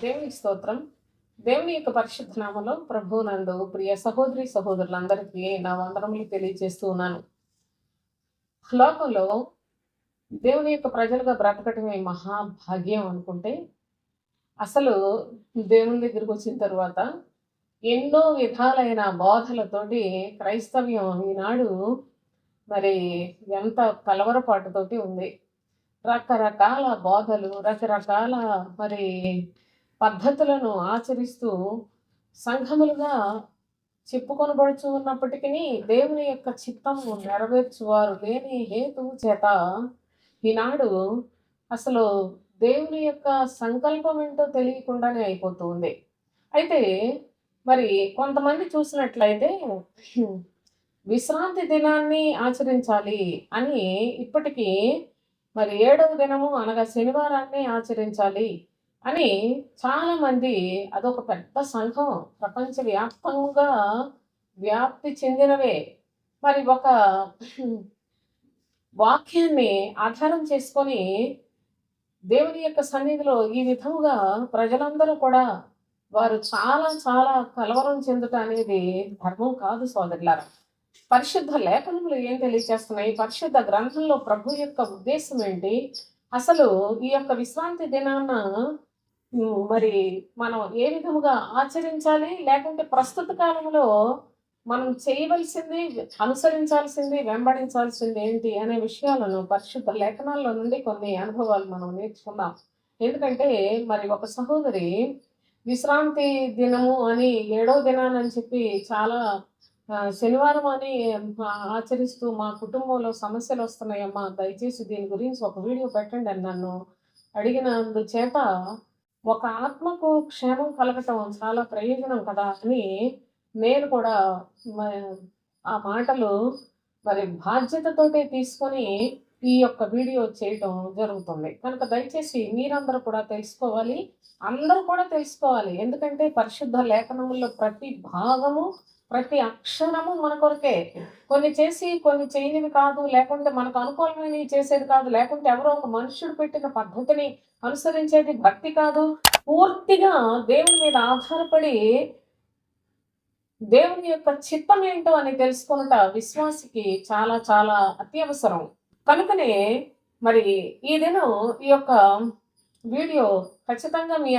దేవునికి స్తోత్రం. దేవుని యొక్క పరిశుద్ధ నామములో ప్రభువునందు ప్రియ సహోదరి సహోదరులందరికీ నా వందనములు తెలియజేస్తూ ఉన్నాను. లోకంలో దేవుని యొక్క ప్రజలుగా బ్రతకటమే మహాభాగ్యం అనుకుంటే, అసలు దేవుని దగ్గరికి వచ్చిన తర్వాత ఎన్నో విధాలైన బోధలతోటి క్రైస్తవ్యం ఈనాడు మరి ఎంత కలవరపాటుతోటి ఉంది. రకరకాల బోధలు, రకరకాల మరి పద్ధతులను ఆచరిస్తూ సంఘములుగా చెప్పుకొనబడుచు ఉన్నప్పటికీ దేవుని యొక్క చిత్తము నెరవేర్చువారు లేని హేతువు చేత ఈనాడు అసలు దేవుని యొక్క సంకల్పం ఏంటో తెలియకుండానే అయిపోతూ ఉంది. అయితే మరి కొంతమంది చూసినట్లయితే విశ్రాంతి దినాన్ని ఆచరించాలి అని ఇప్పటికీ మరి 7వ దినము అనగా శనివారాన్ని ఆచరించాలి అని చాలామంది, అదొక పెద్ద సంఘం ప్రపంచవ్యాప్తంగా వ్యాప్తి చెందినవే. మరి ఒక వాక్యాన్ని ఆధారం చేసుకొని దేవుని యొక్క సన్నిధిలో ఈ విధముగా ప్రజలందరూ కూడా వారు చాలా చాలా కలవరం చెందుట అనేది ధర్మం కాదు సోదరులారా. పరిశుద్ధ లేఖనములు ఏం తెలియజేస్తున్నాయి? పరిశుద్ధ గ్రంథంలో ప్రభు యొక్క ఉద్దేశం ఏంటి? అసలు ఈ యొక్క విశ్రాంతి దినాన మరి మనం ఏ విధముగా ఆచరించాలి, లేకుంటే ప్రస్తుత కాలంలో మనం చేయవలసింది, అనుసరించాల్సింది, వెంబడించాల్సింది ఏంటి అనే విషయాలను పరిశుద్ధ లేఖనాల్లో నుండి కొన్ని అనుభవాలు మనం నేర్చుకుందాం. ఎందుకంటే మరి ఒక సహోదరి విశ్రాంతి దినము అని 7వ దినాన్ని చెప్పి చాలా శనివారం అని ఆచరిస్తూ మా కుటుంబంలో సమస్యలు వస్తున్నాయమ్మా, దయచేసి దీని గురించి ఒక వీడియో పెట్టండి అని నన్ను అడిగినందుచేత, ఒక ఆత్మకు క్షేమం కలగటం చాలా ప్రయోజనం కదా అని నేను కూడా ఆ మాటలు మరి బాధ్యతతోటి తీసుకొని ఈ యొక్క వీడియో చేయటం జరుగుతుంది. కనుక దయచేసి మీరందరూ కూడా తెలుసుకోవాలి, అందరూ కూడా తెలుసుకోవాలి. ఎందుకంటే పరిశుద్ధ లేఖనముల్లో ప్రతి భాగము, ప్రతి అక్షరము మన కొరకే. కొన్ని చేసి కొన్ని చేయనివి కాదు, లేకుంటే మనకు అనుకూలమైనవి చేసేది కాదు, లేకుంటే ఎవరో ఒక మనుషుడు పెట్టిన పద్ధతిని అనుసరించేది భక్తి కాదు. పూర్తిగా దేవుని మీద ఆధారపడి దేవుని యొక్క చిత్తం ఏంటో అని తెలుసుకున్నట విశ్వాసికి చాలా చాలా అత్యవసరం. కనుకనే మరి ఈ దినం ఈ యొక్క వీడియో ఖచ్చితంగా మీ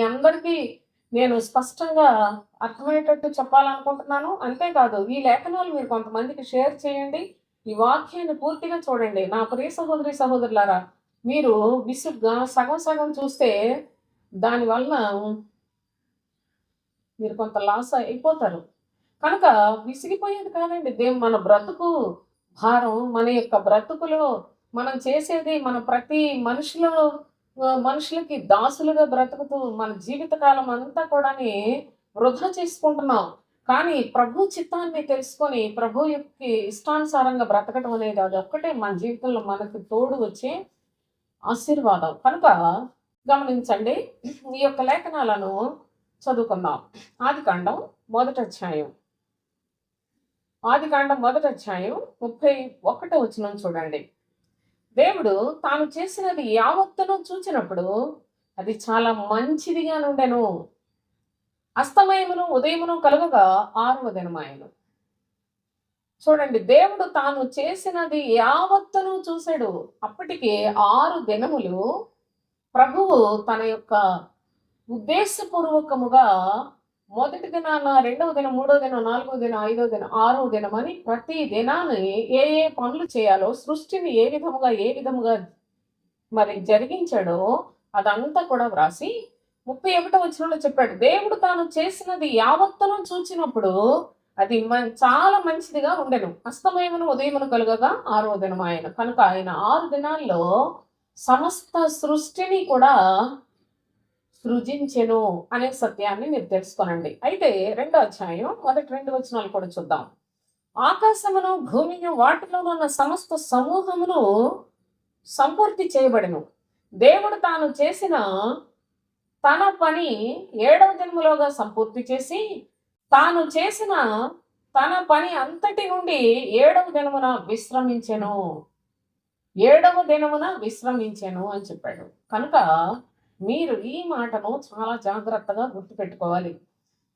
అందరికీ నేను స్పష్టంగా అర్థమయ్యేటట్టు చెప్పాలనుకుంటున్నాను. అంతేకాదు, ఈ లేఖనాలు మీరు కొంతమందికి షేర్ చేయండి. ఈ వాక్యాన్ని పూర్తిగా చూడండి. నా ప్రియ సహోదరి సహోదరులారా, మీరు విసుగ్గా సగం సగం చూస్తే దానివల్ల మీరు కొంత లాస్ అయిపోతారు. కనుక విసిగిపోయేది కాదండి. మన బ్రతుకు భారం, మన యొక్క బ్రతుకులో మనం చేసేది, మన ప్రతి మనుషులకి దాసులుగా బ్రతుకుతూ మన జీవితకాలం అంతా కూడా వృధా చేసుకుంటున్నాం. కానీ ప్రభు చిత్తాన్ని తెలుసుకొని ప్రభు యొక్క ఇష్టానుసారంగా బ్రతకటం అనేది అది ఒక్కటే మన జీవితంలో మనకు తోడు వచ్చే ఆశీర్వాదం. కనుక గమనించండి, ఈ యొక్క లేఖనాలను చదువుకుందాం. ఆదికాండం మొదటి అధ్యాయం 31వ వచనం చూడండి. దేవుడు తాను చేసినది యావత్తును చూచినప్పుడు అది చాలా మంచిదిగా నుండెను. అస్తమయమును ఉదయమును కలుగగా 6వ దినమాయెను. చూడండి, దేవుడు తాను చేసినది యావత్తును చూశాడు. అప్పటికి 6 దినములు ప్రభువు తన యొక్క ఉద్దేశపూర్వకముగా మొదటి దినాన, 2వ దినం, 3వ దినం, 4వ దినం, 5వ దినం, 6వ దినం అని ప్రతి దినాన్ని ఏ ఏ పనులు చేయాలో, సృష్టిని ఏ విధముగా మరి జరిగించాడో అదంతా కూడా వ్రాసి 31వ వచనంలో చెప్పాడు. దేవుడు తాను చేసినది యావత్తును చూచినప్పుడు అది చాలా మంచిదిగా ఉండెను. అస్తమయమును ఉదయమును కలుగగా 6వ దినం ఆయన. కనుక ఆయన 6 దినాల్లో సమస్త సృష్టిని కూడా సృజించెను అనే సత్యాన్ని మీరు తెలుసుకోనండి. అయితే 2వ అధ్యాయం మొదటి 2 వచనాలు కూడా చూద్దాం. ఆకాశమును భూమిని వాటిలో ఉన్న సమస్త సమూహమును సంపూర్తి చేయబడెను. దేవుడు తాను చేసిన తన పని 7వ దినములోగా సంపూర్తి చేసి, తాను చేసిన తన పని అంతటి నుండి 7వ దినమున విశ్రమించెను. 7వ దినమున విశ్రమించెను అని చెప్పాడు. కనుక మీరు ఈ మాటను చాలా జాగ్రత్తగా గుర్తుపెట్టుకోవాలి.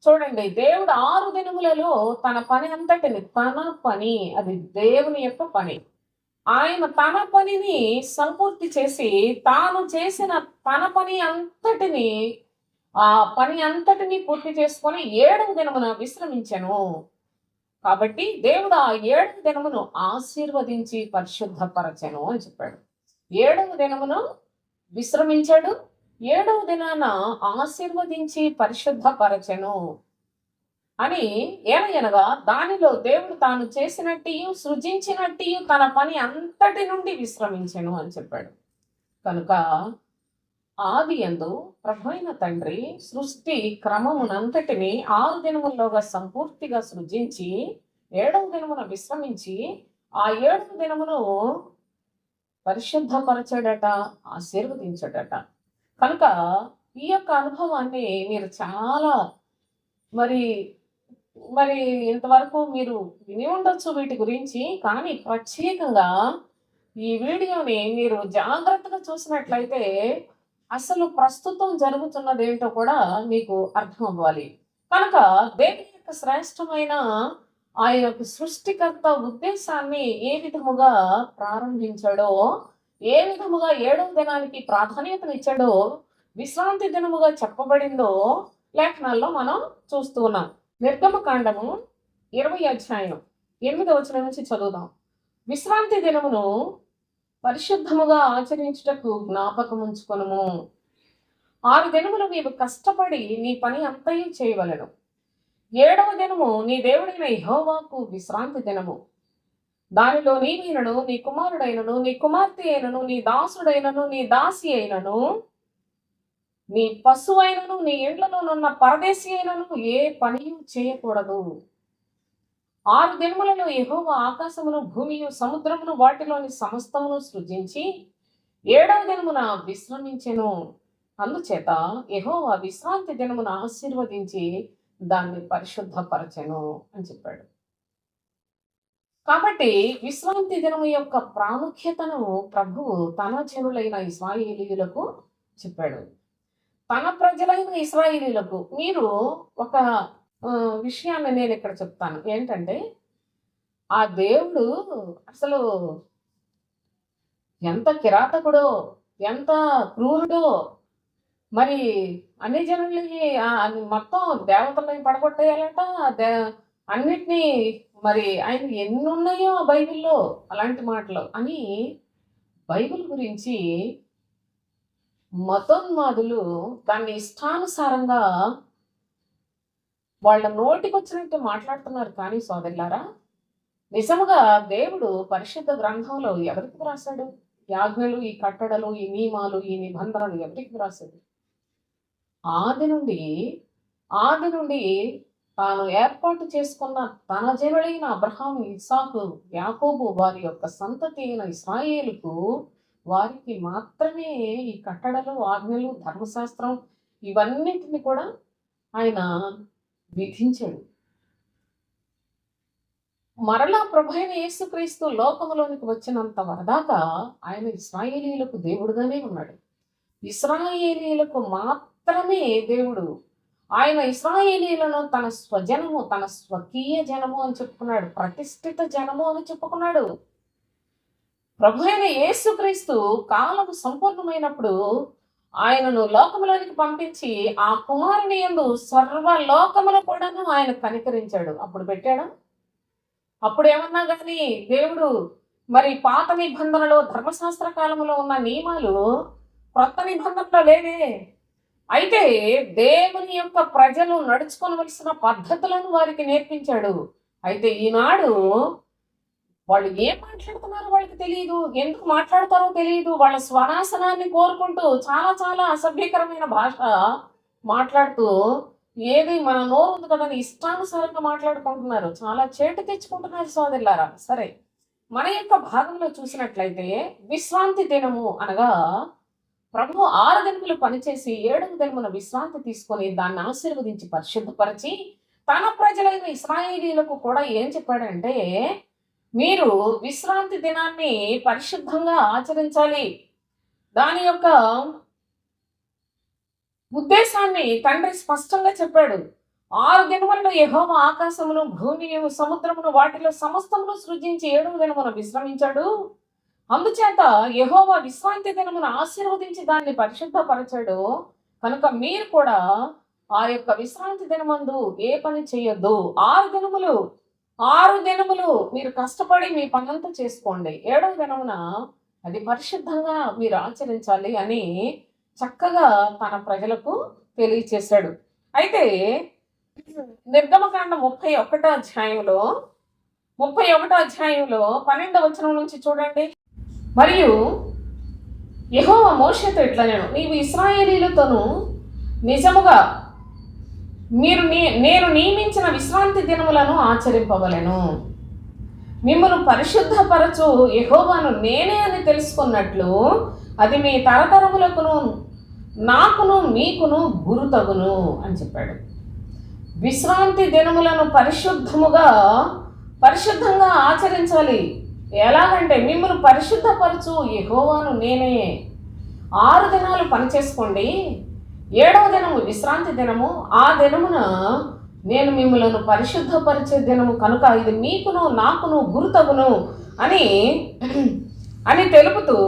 చూడండి, దేవుడు 6 దినములలో తన పని అంతటిని, తన పని అది దేవుని యొక్క పని. ఆయన తన పనిని సంపూర్తి చేసి, తాను చేసిన తన పని అంతటిని ఆ పని అంతటిని పూర్తి చేసుకొని 7వ దినమున విశ్రమించెను. కాబట్టి దేవుడు ఆ 7వ దినమును ఆశీర్వదించి పరిశుద్ధపరచెను అని చెప్పాడు. 7వ దినమును విశ్రమించాడు. 7వ దినాన ఆశీర్వదించి పరిశుద్ధపరచెను అని ఏలయనగా దానిలో దేవుడు తాను చేసినట్టియు సృజించినట్టియు తన పని అంతటి నుండి విశ్రమించెను అని చెప్పాడు. కనుక ఆది యందు ప్రభువైన తండ్రి సృష్టి క్రమమునంతటిని 6 దినముల్లోగా సంపూర్తిగా సృజించి 7వ దినమున విశ్రమించి ఆ 7వ దినమును పరిశుద్ధపరచాడట, ఆశీర్వదించాడట. కనుక ఈ యొక్క అనుభవాన్ని మీరు చాలా మరి మరి ఇంతవరకు మీరు విని ఉండొచ్చు వీటి గురించి. కానీ ప్రత్యేకంగా ఈ వీడియోని మీరు జాగ్రత్తగా చూసినట్లయితే అసలు ప్రస్తుతం జరుగుతున్నది ఏంటో కూడా మీకు అర్థం అవ్వాలి. కనుక దేవుని యొక్క శ్రేష్టమైన ఆ యొక్క సృష్టికర్త ఉద్దేశాన్ని ఏ విధముగా ప్రారంభించాడో, ఏ విధముగా 7వ దినానికి ప్రాధాన్యతనిచ్చాడో, విశ్రాంతి దినముగా చెప్పబడిందో లేఖనాల్లో మనం చూస్తూ ఉన్నాం. నిర్గమకాండము 20 అధ్యాయం 8వ వచనం నుంచి చదువుదాం. విశ్రాంతి దినమును పరిశుద్ధముగా ఆచరించుటకు జ్ఞాపకముంచుకొనుము. 6 దినములు నీవు కష్టపడి నీ పని అంతయు చేయవలెను. 7వ దినము నీ దేవుడైన యెహోవాకు విశ్రాంతి దినము. దానిలో నీవైనను, నీ కుమారుడైనను, నీ కుమార్తె అయినను, నీ దాసుడైనను, నీ దాసి అయినను, నీ పశువైనను, నీ ఇండ్లలోనున్న పరదేశి అయినను ఏ పనియు చేయకూడదు. 6 దినములలో యెహోవా ఆకాశమును, భూమియు, సముద్రమును, వాటిలోని సమస్తమును సృజించి 7వ దినమున విశ్రమించెను. అందుచేత యెహోవా విశ్రాంతి దినమున ఆశీర్వదించి దాన్ని పరిశుద్ధపరచెను అని చెప్పాడు. కాబట్టి విశ్రాంతి దినము యొక్క ప్రాముఖ్యతను ప్రభువు తన జనులైన ఇశ్రాయేలీయులకు చెప్పాడు. తన ప్రజలైన ఇశ్రాయేలీయులకు మీరు ఒక విషయాన్ని నేను ఇక్కడ చెప్తాను. ఏంటంటే, ఆ దేవుడు అసలు ఎంత కిరాతకుడో, ఎంత క్రూరుడో, మరి అన్ని జనుల్ని మొత్తం దేవతలని పడగొట్టేయాలట. అన్నిటినీ మరి ఆయన ఎన్ని ఉన్నాయో బైబిల్లో అలాంటి మాటలు అని బైబిల్ గురించి మతోన్మాదులు దాన్ని ఇష్టానుసారంగా వాళ్ళ నోటికొచ్చినట్టు మాట్లాడుతున్నారు. కానీ సోదరులారా, నిజముగా దేవుడు పరిశుద్ధ గ్రంథంలో ఎవరికి రాశాడు? ఈ ఆజ్ఞలు, ఈ కట్టడలు, ఈ నియమాలు, ఈ నిబంధనలు ఎవరికి రాశాడు? ఆది నుండి తాను ఏర్పాటు చేసుకున్న తన జనులైన అబ్రహాము, ఇస్సాకు, యాకోబు వారి యొక్క సంతతి అయిన ఇశ్రాయేలుకు వారికి మాత్రమే ఈ కట్టడలు, ఆజ్ఞలు, ధర్మశాస్త్రం ఇవన్నిటిని కూడా ఆయన విధించాడు. మరలా ప్రభువైన యేసుక్రీస్తు లోకములోనికి వచ్చినంత వరదాకా ఆయన ఇశ్రాయేలీయులకు దేవుడుగానే ఉన్నాడు. ఇశ్రాయేలీయులకు మాత్రమే దేవుడు. ఆయన ఇశ్రాయేలీయులను తన స్వజనము, తన స్వకీయ జనము అని చెప్పుకున్నాడు. ప్రతిష్ఠిత జనము అని చెప్పుకున్నాడు. ప్రభువైన యేసుక్రీస్తు కాలము సంపూర్ణమైనప్పుడు ఆయనను లోకములోనికి పంపించి ఆ కుమారుని యందు సర్వలోకమును కూడాను ఆయన కనికరించాడు. అప్పుడు పెట్టాడా? అప్పుడు ఏమన్నా కానీ దేవుడు మరి పాత నిబంధనలో, ధర్మశాస్త్ర కాలంలో ఉన్న నియమాలు కొత్త నిబంధనలో లేవే. అయితే దేవుని యొక్క ప్రజలు నడుచుకోవలసిన పద్ధతులను వారికి నేర్పించాడు. అయితే ఈనాడు వాళ్ళు ఏం మాట్లాడుతున్నారో వాళ్ళకి తెలియదు, ఎందుకు మాట్లాడతారో తెలియదు. వాళ్ళ స్వనాశనాన్ని కోరుకుంటూ చాలా చాలా అసభ్యకరమైన భాష మాట్లాడుతూ, ఏది మన నోరు ఉంది కదా ఇష్టానుసారంగా మాట్లాడుకుంటున్నారు. చాలా చేటు తెచ్చుకుంటున్నారు సోదరులారా. సరే, మన యొక్క భాగంలో చూసినట్లయితే విశ్రాంతి దినము అనగా ప్రభు 6 దినములు పనిచేసి 7వ దినమున విశ్రాంతి తీసుకొని దాన్ని ఆశీర్వదించి పరిశుద్ధపరిచి తన ప్రజలైన ఇశ్రాయేలీయులకు కూడా ఏం చెప్పాడంటే, మీరు విశ్రాంతి దినాన్ని పరిశుద్ధంగా ఆచరించాలి. దాని యొక్క ఉద్దేశాన్ని తండ్రి స్పష్టంగా చెప్పాడు. 6 దినములలో యెహోవా ఆకాశమును, భూమియు, సముద్రమును, వాటిలో సమస్తమును సృజించి 7వ దినమున విశ్రమించాడు. అందుచేత యెహోవా విశ్రాంతి దినమును ఆశీర్వదించి దాన్ని పరిశుద్ధపరచాడు. కనుక మీరు కూడా ఆ యొక్క విశ్రాంతి దినమందు ఏ పని చేయొద్దు. 6 దినములు మీరు కష్టపడి మీ పనంతా చేసుకోండి. 7వ దినమున అది పరిశుద్ధంగా మీరు ఆచరించాలి అని చక్కగా తన ప్రజలకు తెలియచేశాడు. అయితే నిర్గమకాండం 31వ అధ్యాయంలో 12వ వచనం నుంచి చూడండి. మరియు యెహోవా మోషేతో ఇట్లా నీవు ఇశ్రాయేలీయులతోను నిజముగా నేను నియమించిన విశ్రాంతి దినములను ఆచరింపవలెను. మిమ్మల్ని పరిశుద్ధపరచు యెహోవాను నేనే అని తెలుసుకున్నట్లు అది మీ తరతరములకును నాకును మీకును గురుతగును అని చెప్పాడు. విశ్రాంతి దినములను పరిశుద్ధంగా ఆచరించాలి. ఎలాగంటే మిమ్మల్ని పరిశుద్ధపరచు యెహోవాను నేనే. 6 దినాలు పనిచేసుకోండి, 7వ దినము విశ్రాంతి దినము. ఆ దినమున నేను మిమ్మలను పరిశుద్ధపరిచే దినము కనుక ఇది మీకును నాకును గురుతగును అని తెలుపుతూ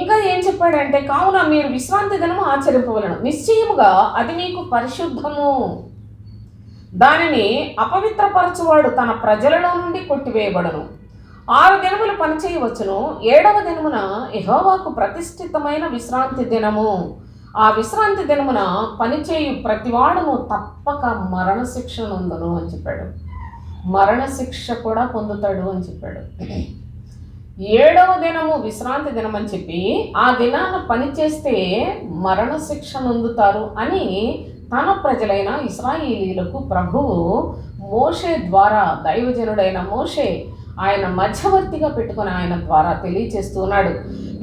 ఇంకా ఏం చెప్పాడంటే, కావున మీరు విశ్రాంతి దినము ఆచరింపవలను. నిశ్చయముగా అది మీకు పరిశుద్ధము. దానిని అపవిత్రపరచువాడు తన ప్రజలలో నుండి కొట్టివేయబడను. 6 దినములు పనిచేయవచ్చును, 7వ దినమున యెహోవాకు ప్రతిష్ఠితమైన విశ్రాంతి దినము. ఆ విశ్రాంతి దినమున పనిచేయు ప్రతివాడును తప్పక మరణశిక్ష నొందును అని చెప్పాడు. మరణశిక్ష కూడా పొందుతాడు అని చెప్పాడు. 7వ దినము విశ్రాంతి దినం అని చెప్పి ఆ దినాన పనిచేస్తే మరణశిక్ష నొందుతారు అని తన ప్రజలైన ఇశ్రాయేలీయులకు ప్రభువు మోషే ద్వారా, దైవజనుడైన మోషే ఆయన మధ్యవర్తిగా పెట్టుకుని ఆయన ద్వారా తెలియచేస్తున్నాడు.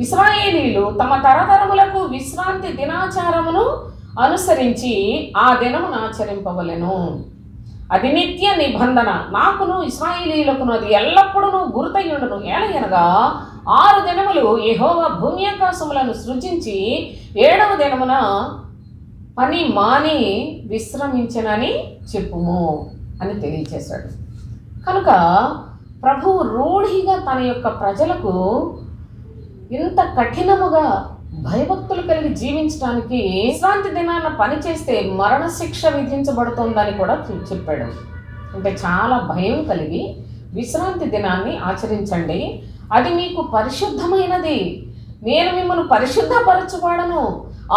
ఇశ్రాయేలీయులు తమ తరతరములకు విశ్రాంతి దినాచారమును అనుసరించి ఆ దినమును ఆచరింపవలెను. అది నిత్య నిబంధన, నాకును ఇశ్రాయేలీయులకును అది ఎల్లప్పుడూ గుర్తయ్యుండును. ఏలయనగా 6 దినములు యెహోవా భూమి ఆకాశములను సృజించి 7వ దినమున పని మాని విశ్రమించనని చెప్పుము అని తెలియచేశాడు. కనుక ప్రభువు రూఢిగా తన యొక్క ప్రజలకు ఇంత కఠినముగా భయభక్తులు కలిగి జీవించడానికి విశ్రాంతి దినాన పనిచేస్తే మరణశిక్ష విధించబడుతుందని కూడా చెప్పాడు. అంటే చాలా భయం కలిగి విశ్రాంతి దినాన్ని ఆచరించండి, అది మీకు పరిశుద్ధమైనది, నేను మిమ్మల్ని పరిశుద్ధపరచువాడను,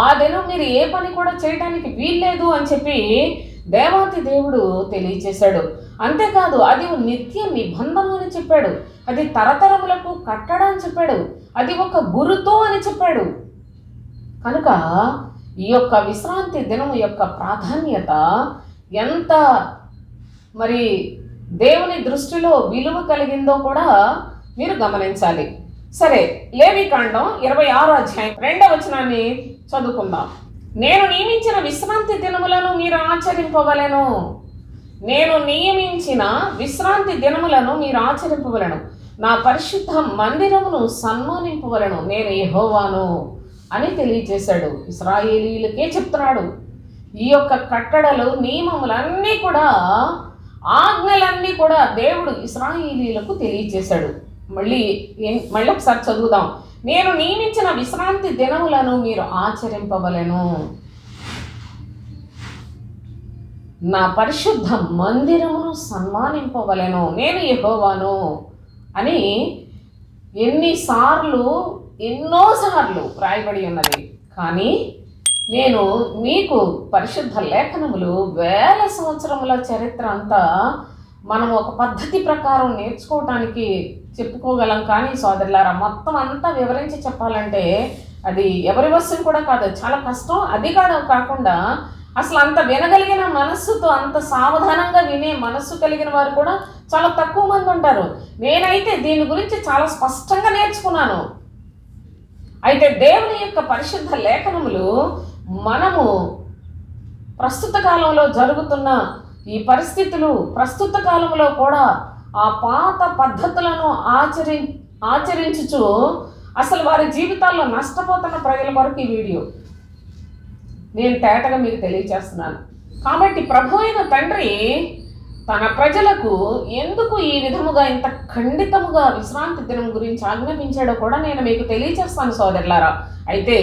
ఆ దినం మీరు ఏ పని కూడా చేయడానికి వీల్లేదు అని చెప్పి దేవాతి దేవుడు తెలియచేశాడు. అంతేకాదు అది నిత్య నిబంధన అని చెప్పాడు, అది తరతరములకు కట్టడం అని చెప్పాడు, అది ఒక గురుతో అని చెప్పాడు. కనుక ఈ యొక్క విశ్రాంతి దినము యొక్క ప్రాధాన్యత ఎంత మరి దేవుని దృష్టిలో విలువ కలిగిందో కూడా మీరు గమనించాలి. సరే, లేవీకాండం 26వ అధ్యాయం 2వ వచనాన్ని చదువుకుందాం. నేను నియమించిన విశ్రాంతి దినములను మీరు ఆచరింపవలెను. నేను నియమించిన విశ్రాంతి దినములను మీరు ఆచరింపవలెను. నా పరిశుద్ధ మందిరమును సన్మానింపవలెను. నేను యెహోవాను అని తెలియజేశాడు. ఇశ్రాయేలీయులకే చెప్తున్నాడు. ఈ యొక్క కట్టడలు, నియమములన్నీ కూడా, ఆజ్ఞలన్నీ కూడా దేవుడు ఇశ్రాయేలీయులకు తెలియజేశాడు. మళ్ళీ ఒకసారి చదువుదాం. నేను నియమించిన విశ్రాంతి దినములను మీరు ఆచరింపవలెను. నా పరిశుద్ధ మందిరమును సన్మానింపవలెను. నేను యెహోవాను అని ఎన్నోసార్లు రాయబడి ఉన్నది. కానీ నేను మీకు పరిశుద్ధ లేఖనములు 1000 సంవత్సరముల చరిత్ర అంతా మనం ఒక పద్ధతి ప్రకారం నేర్చుకోవటానికి చెప్పుకోగలం. కానీ సోదరులారా, మొత్తం అంతా వివరించి చెప్పాలంటే అది ఎవరి వశం కూడా కాదు, చాలా కష్టం. అది కాకుండా అసలు అంత వినగలిగిన మనస్సుతో, అంత సావధానంగా వినే మనస్సు కలిగిన వారు కూడా చాలా తక్కువ మంది ఉంటారు. నేనైతే దీని గురించి చాలా స్పష్టంగా నేర్చుకున్నాను. అయితే దేవుని యొక్క పరిశుద్ధ లేఖనములు మనము ప్రస్తుత కాలంలో జరుగుతున్న ఈ పరిస్థితులు, ప్రస్తుత కాలంలో కూడా ఆ పాత పద్ధతులను ఆచరించుచు అసలు వారి జీవితాల్లో నష్టపోతున్న ప్రజల వరకు ఈ వీడియో నేను తేటగా మీకు తెలియచేస్తున్నాను. కాబట్టి ప్రభు అయిన తండ్రి తన ప్రజలకు ఎందుకు ఈ విధముగా ఇంత ఖండితముగా విశ్రాంతి దినం గురించి ఆజ్ఞాపించాడో కూడా నేను మీకు తెలియచేస్తాను సోదరులారా. అయితే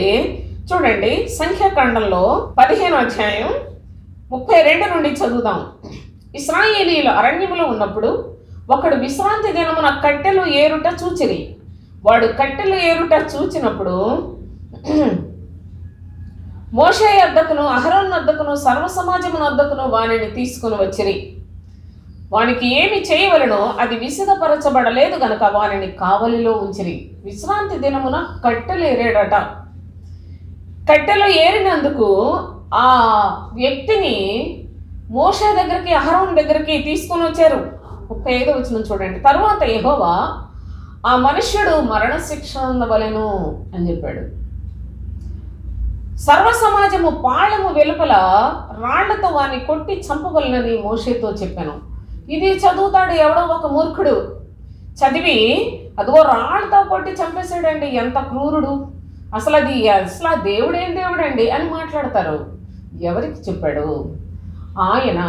చూడండి, సంఖ్యాకాండంలో 15వ అధ్యాయం 32 నుండి చదువుదాం. ఇశ్రాయేలీయులు అరణ్యములో ఉన్నప్పుడు ఒకడు విశ్రాంతి దినమున కట్టెలు ఏరుట చూచిరి. వాడు కట్టెలు ఏరుట చూచినప్పుడు మోషే వద్దకును అహరోను వద్దకును సర్వ సమాజమును వద్దకును వానిని తీసుకుని వచ్చిరి. వానికి ఏమి చేయవలనో అది విసిదపరచబడలేదు గనక వానిని కావలిలో ఉంచిరి. విశ్రాంతి దినమున కట్టెలు ఏరాడట. కట్టెలు ఏరినందుకు ఆ వ్యక్తిని మోషే దగ్గరికి అహరోను దగ్గరికి తీసుకొని వచ్చారు. 35వ వచనం చూడండి. తరువాత యెహోవా ఆ మనుష్యుడు మరణశిక్ష అందవలెను అని చెప్పాడు. సర్వ సమాజము పాళము వెలుపల రాళ్లతో వాని కొట్టి చంపవలనని మోషేతో చెప్పాను. ఇది చదువుతాడు ఎవడో ఒక మూర్ఖుడు, చదివి అదిగో రాళ్లతో కొట్టి చంపేశాడండి, ఎంత క్రూరుడు, అసలు దేవుడేం దేవుడండి అని మాట్లాడతారు. ఎవరికి చెప్పాడు? ఆయన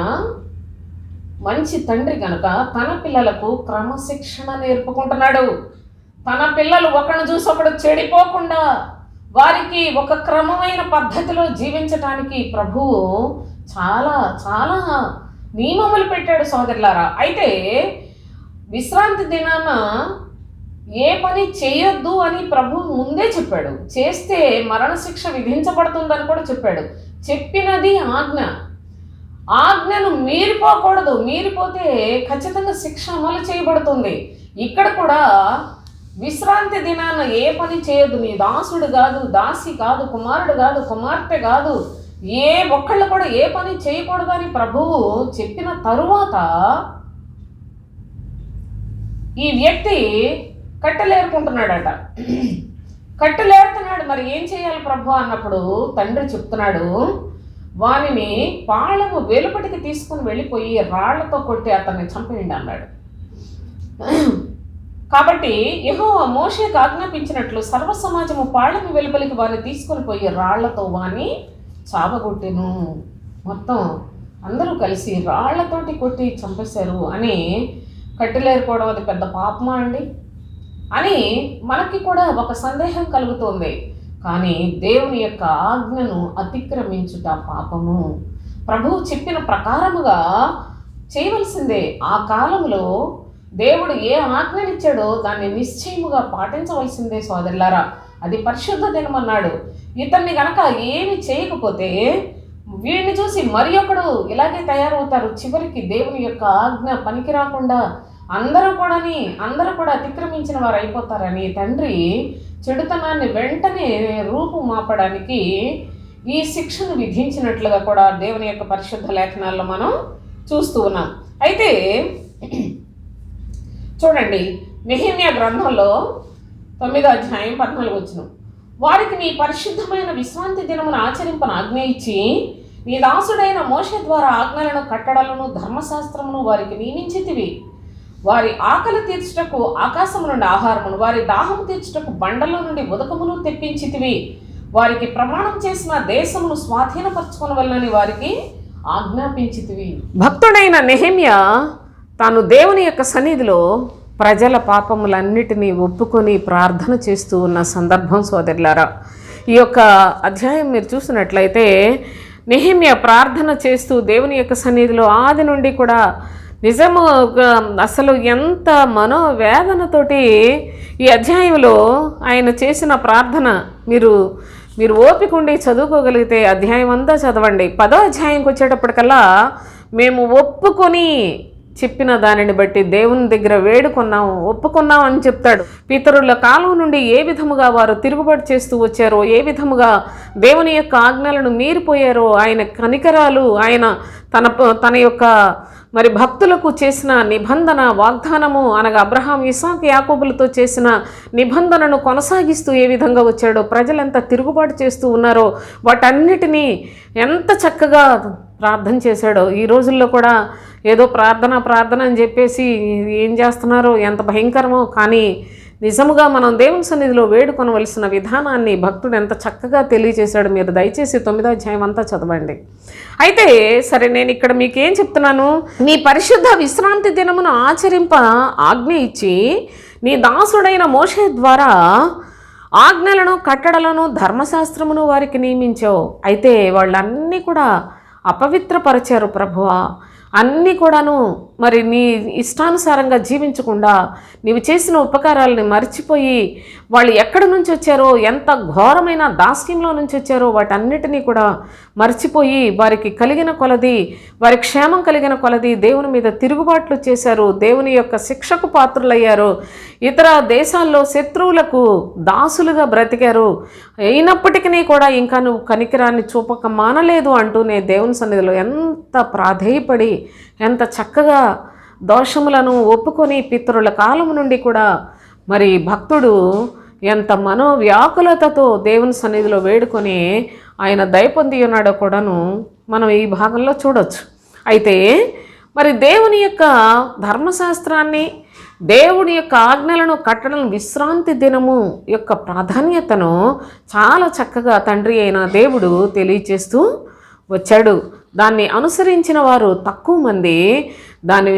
మంచి తండ్రి కనుక తన పిల్లలకు క్రమశిక్షణ నేర్పుకుంటున్నాడు. తన పిల్లలు ఒకరిని చూసి ఒకడు చెడిపోకుండా వారికి ఒక క్రమమైన పద్ధతిలో జీవించటానికి ప్రభువు చాలా చాలా నియమములు పెట్టాడు సోదరులారా. అయితే విశ్రాంతి దినాన ఏ పని చేయొద్దు అని ప్రభువు ముందే చెప్పాడు. చేస్తే మరణశిక్ష విధించబడుతుందని కూడా చెప్పాడు. చెప్పినది ఆజ్ఞ. ఆజ్ఞను మీరిపోకూడదు. మీరిపోతే ఖచ్చితంగా శిక్ష అమలు చేయబడుతుంది. ఇక్కడ కూడా విశ్రాంతి దినాన ఏ పని చేయొద్దు, నీ దాసుడు కాదు, దాసి కాదు, కుమారుడు కాదు, కుమార్తె కాదు, ఏ ఒక్కళ్ళు కూడా ఏ పని చేయకూడదని ప్రభువు చెప్పిన తరువాత ఈ వ్యక్తి కట్టెలేరుకుంటున్నాడట. కట్టెలేరుతున్నాడు. మరి ఏం చేయాలి ప్రభు అన్నప్పుడు తండ్రి చెప్తున్నాడు, వానిని పాళము వెలుపటికి తీసుకుని వెళ్ళిపోయి రాళ్లతో కొట్టి అతన్ని చంపేయండి అన్నాడు. కాబట్టి యెహోవా మోషేకు ఆజ్ఞాపించినట్లు సర్వ సమాజము పాళము వెలుపలికి వారిని తీసుకొని పోయి రాళ్లతో వాని చావగొట్టెను. మొత్తం అందరూ కలిసి రాళ్లతోటి కొట్టి చంపేశారు అని. కట్టెలేరుకోవడం అది పెద్ద పాపమా అండి అని మనకి కూడా ఒక సందేహం కలుగుతుంది. కానీ దేవుని యొక్క ఆజ్ఞను అతిక్రమించుట పాపము. ప్రభువు చెప్పిన ప్రకారముగా చేయవలసిందే. ఆ కాలంలో దేవుడు ఏ ఆజ్ఞనిచ్చాడో దాన్ని నిశ్చయముగా పాటించవలసిందే సోదరులారా. అది పరిశుద్ధ దినం అన్నాడు. ఇతన్ని గనక ఏమి చేయకపోతే వీడిని చూసి మరి ఒకడు ఇలాగే తయారవుతారు. చివరికి దేవుని యొక్క ఆజ్ఞ పనికి రాకుండా అందరూ కూడా అతిక్రమించిన వారు అయిపోతారని తండ్రి చెడుతనాన్ని వెంటనే రూపు మాపడానికి ఈ శిక్షను విధించినట్లుగా కూడా దేవుని యొక్క పరిశుద్ధ లేఖనాల్లో మనం చూస్తూ ఉన్నాం. అయితే చూడండి, నెహెమ్యా గ్రంథంలో 9వ అధ్యాయం 14వ వచనం. వారికి నీ పరిశుద్ధమైన విశ్రాంతి దినమును ఆచరింపను ఆజ్ఞ ఇచ్చి నీ దాసుడైన మోషే ద్వారా ఆజ్ఞలను కట్టడలను ధర్మశాస్త్రమును వారికి నియమించితివి. వారి ఆకలి తీర్చుటకు ఆకాశము నుండి ఆహారమును, వారి దాహము తీర్చుటకు బండలో నుండి ఉదకమును తెప్పించితివి. వారికి ప్రమాణం చేసిన దేశమును స్వాధీనపరచుకొనవలెనని వారికి ఆజ్ఞాపించితివి. భక్తుడైన నెహెమ్యా తాను దేవుని యొక్క సన్నిధిలో ప్రజల పాపములన్నిటినీ ఒప్పుకొని ప్రార్థన చేస్తూ ఉన్న సందర్భం సోదరులారా. ఈ యొక్క అధ్యాయం మీరు చూసినట్లయితే నెహెమ్యా ప్రార్థన చేస్తూ దేవుని యొక్క సన్నిధిలో ఆది నుండి కూడా నిజము అసలు ఎంత మనోవేదనతోటి ఈ అధ్యాయంలో ఆయన చేసిన ప్రార్థన మీరు ఓపిక ఉండి చదువుకోగలిగితే అధ్యాయం అంతా చదవండి. 10వ అధ్యాయంకి వచ్చేటప్పటికల్లా మేము ఒప్పుకొని చెప్పిన దానిని బట్టి దేవుని దగ్గర ఒప్పుకున్నాం అని చెప్తాడు. పితరుల కాలం నుండి ఏ విధముగా వారు తిరుగుబాటు చేస్తూ వచ్చారో, ఏ విధముగా దేవుని యొక్క ఆజ్ఞలను మీరిపోయారో, ఆయన కనికరాలు, ఆయన తన యొక్క మరి భక్తులకు చేసిన నిబంధన వాగ్దానము అనగా అబ్రహాం, ఇస్సాకు, యాకోబులతో చేసిన నిబంధనను కొనసాగిస్తూ ఏ విధంగా వచ్చాడో, ప్రజలెంత తిరుగుబాటు చేస్తూ ఉన్నారో వాటన్నిటినీ ఎంత చక్కగా ప్రార్థన చేశాడో. ఈ రోజుల్లో కూడా ఏదో ప్రార్థన అని చెప్పేసి ఏం చేస్తున్నారో ఎంత భయంకరమో. కానీ నిజముగా మనం దేవుని సన్నిధిలో వేడుకొనవలసిన విధానాన్ని భక్తుడు ఎంత చక్కగా తెలియజేశాడు. మీరు దయచేసి 9వ అధ్యాయం అంతా చదవండి. అయితే సరే, నేను ఇక్కడ మీకేం చెప్తున్నాను, నీ పరిశుద్ధ విశ్రాంతి దినమును ఆచరింప ఆజ్ఞ ఇచ్చి నీ దాసుడైన మోషే ద్వారా ఆజ్ఞలను కట్టడలను ధర్మశాస్త్రమును వారికి నియమించావు. అయితే వాళ్ళన్నీ కూడా అపవిత్రపరిచారు ప్రభువా. అన్నీ కూడాను మరి నీ ఇష్టానుసారంగా జీవించకుండా నీవు చేసిన ఉపకారాలని మర్చిపోయి వాళ్ళు ఎక్కడి నుంచి వచ్చారో, ఎంత ఘోరమైన దాస్యంలో నుంచి వచ్చారో వాటన్నిటినీ కూడా మర్చిపోయి వారికి కలిగిన కొలది, వారి క్షేమం కలిగిన కొలది దేవుని మీద తిరుగుబాట్లు చేశారు. దేవుని యొక్క శిక్షకు పాత్రులయ్యారు. ఇతర దేశాల్లో శత్రువులకు దాసులుగా బ్రతికారు. అయినప్పటికీ కూడా ఇంకా నువ్వు కనికరాన్ని చూపక మానలేదు అంటూనే దేవుని సన్నిధిలో ఎంత ప్రాధేయపడి ఎంత చక్కగా దోషములను ఒప్పుకొని పితరుల కాలం నుండి కూడా మరి భక్తుడు ఎంత మనోవ్యాకులతతో దేవుని సన్నిధిలో వేడుకొని ఆయన దయపొంది ఉన్నాడో కూడాను మనం ఈ భాగంలో చూడొచ్చు. అయితే మరి దేవుని యొక్క ధర్మశాస్త్రాన్ని, దేవుని యొక్క ఆజ్ఞలను కట్టడం, విశ్రాంతి దినము యొక్క ప్రాధాన్యతను చాలా చక్కగా తండ్రి అయిన దేవుడు తెలియచేస్తూ వచ్చాడు. దాన్ని అనుసరించిన వారు తక్కువ మంది, దాని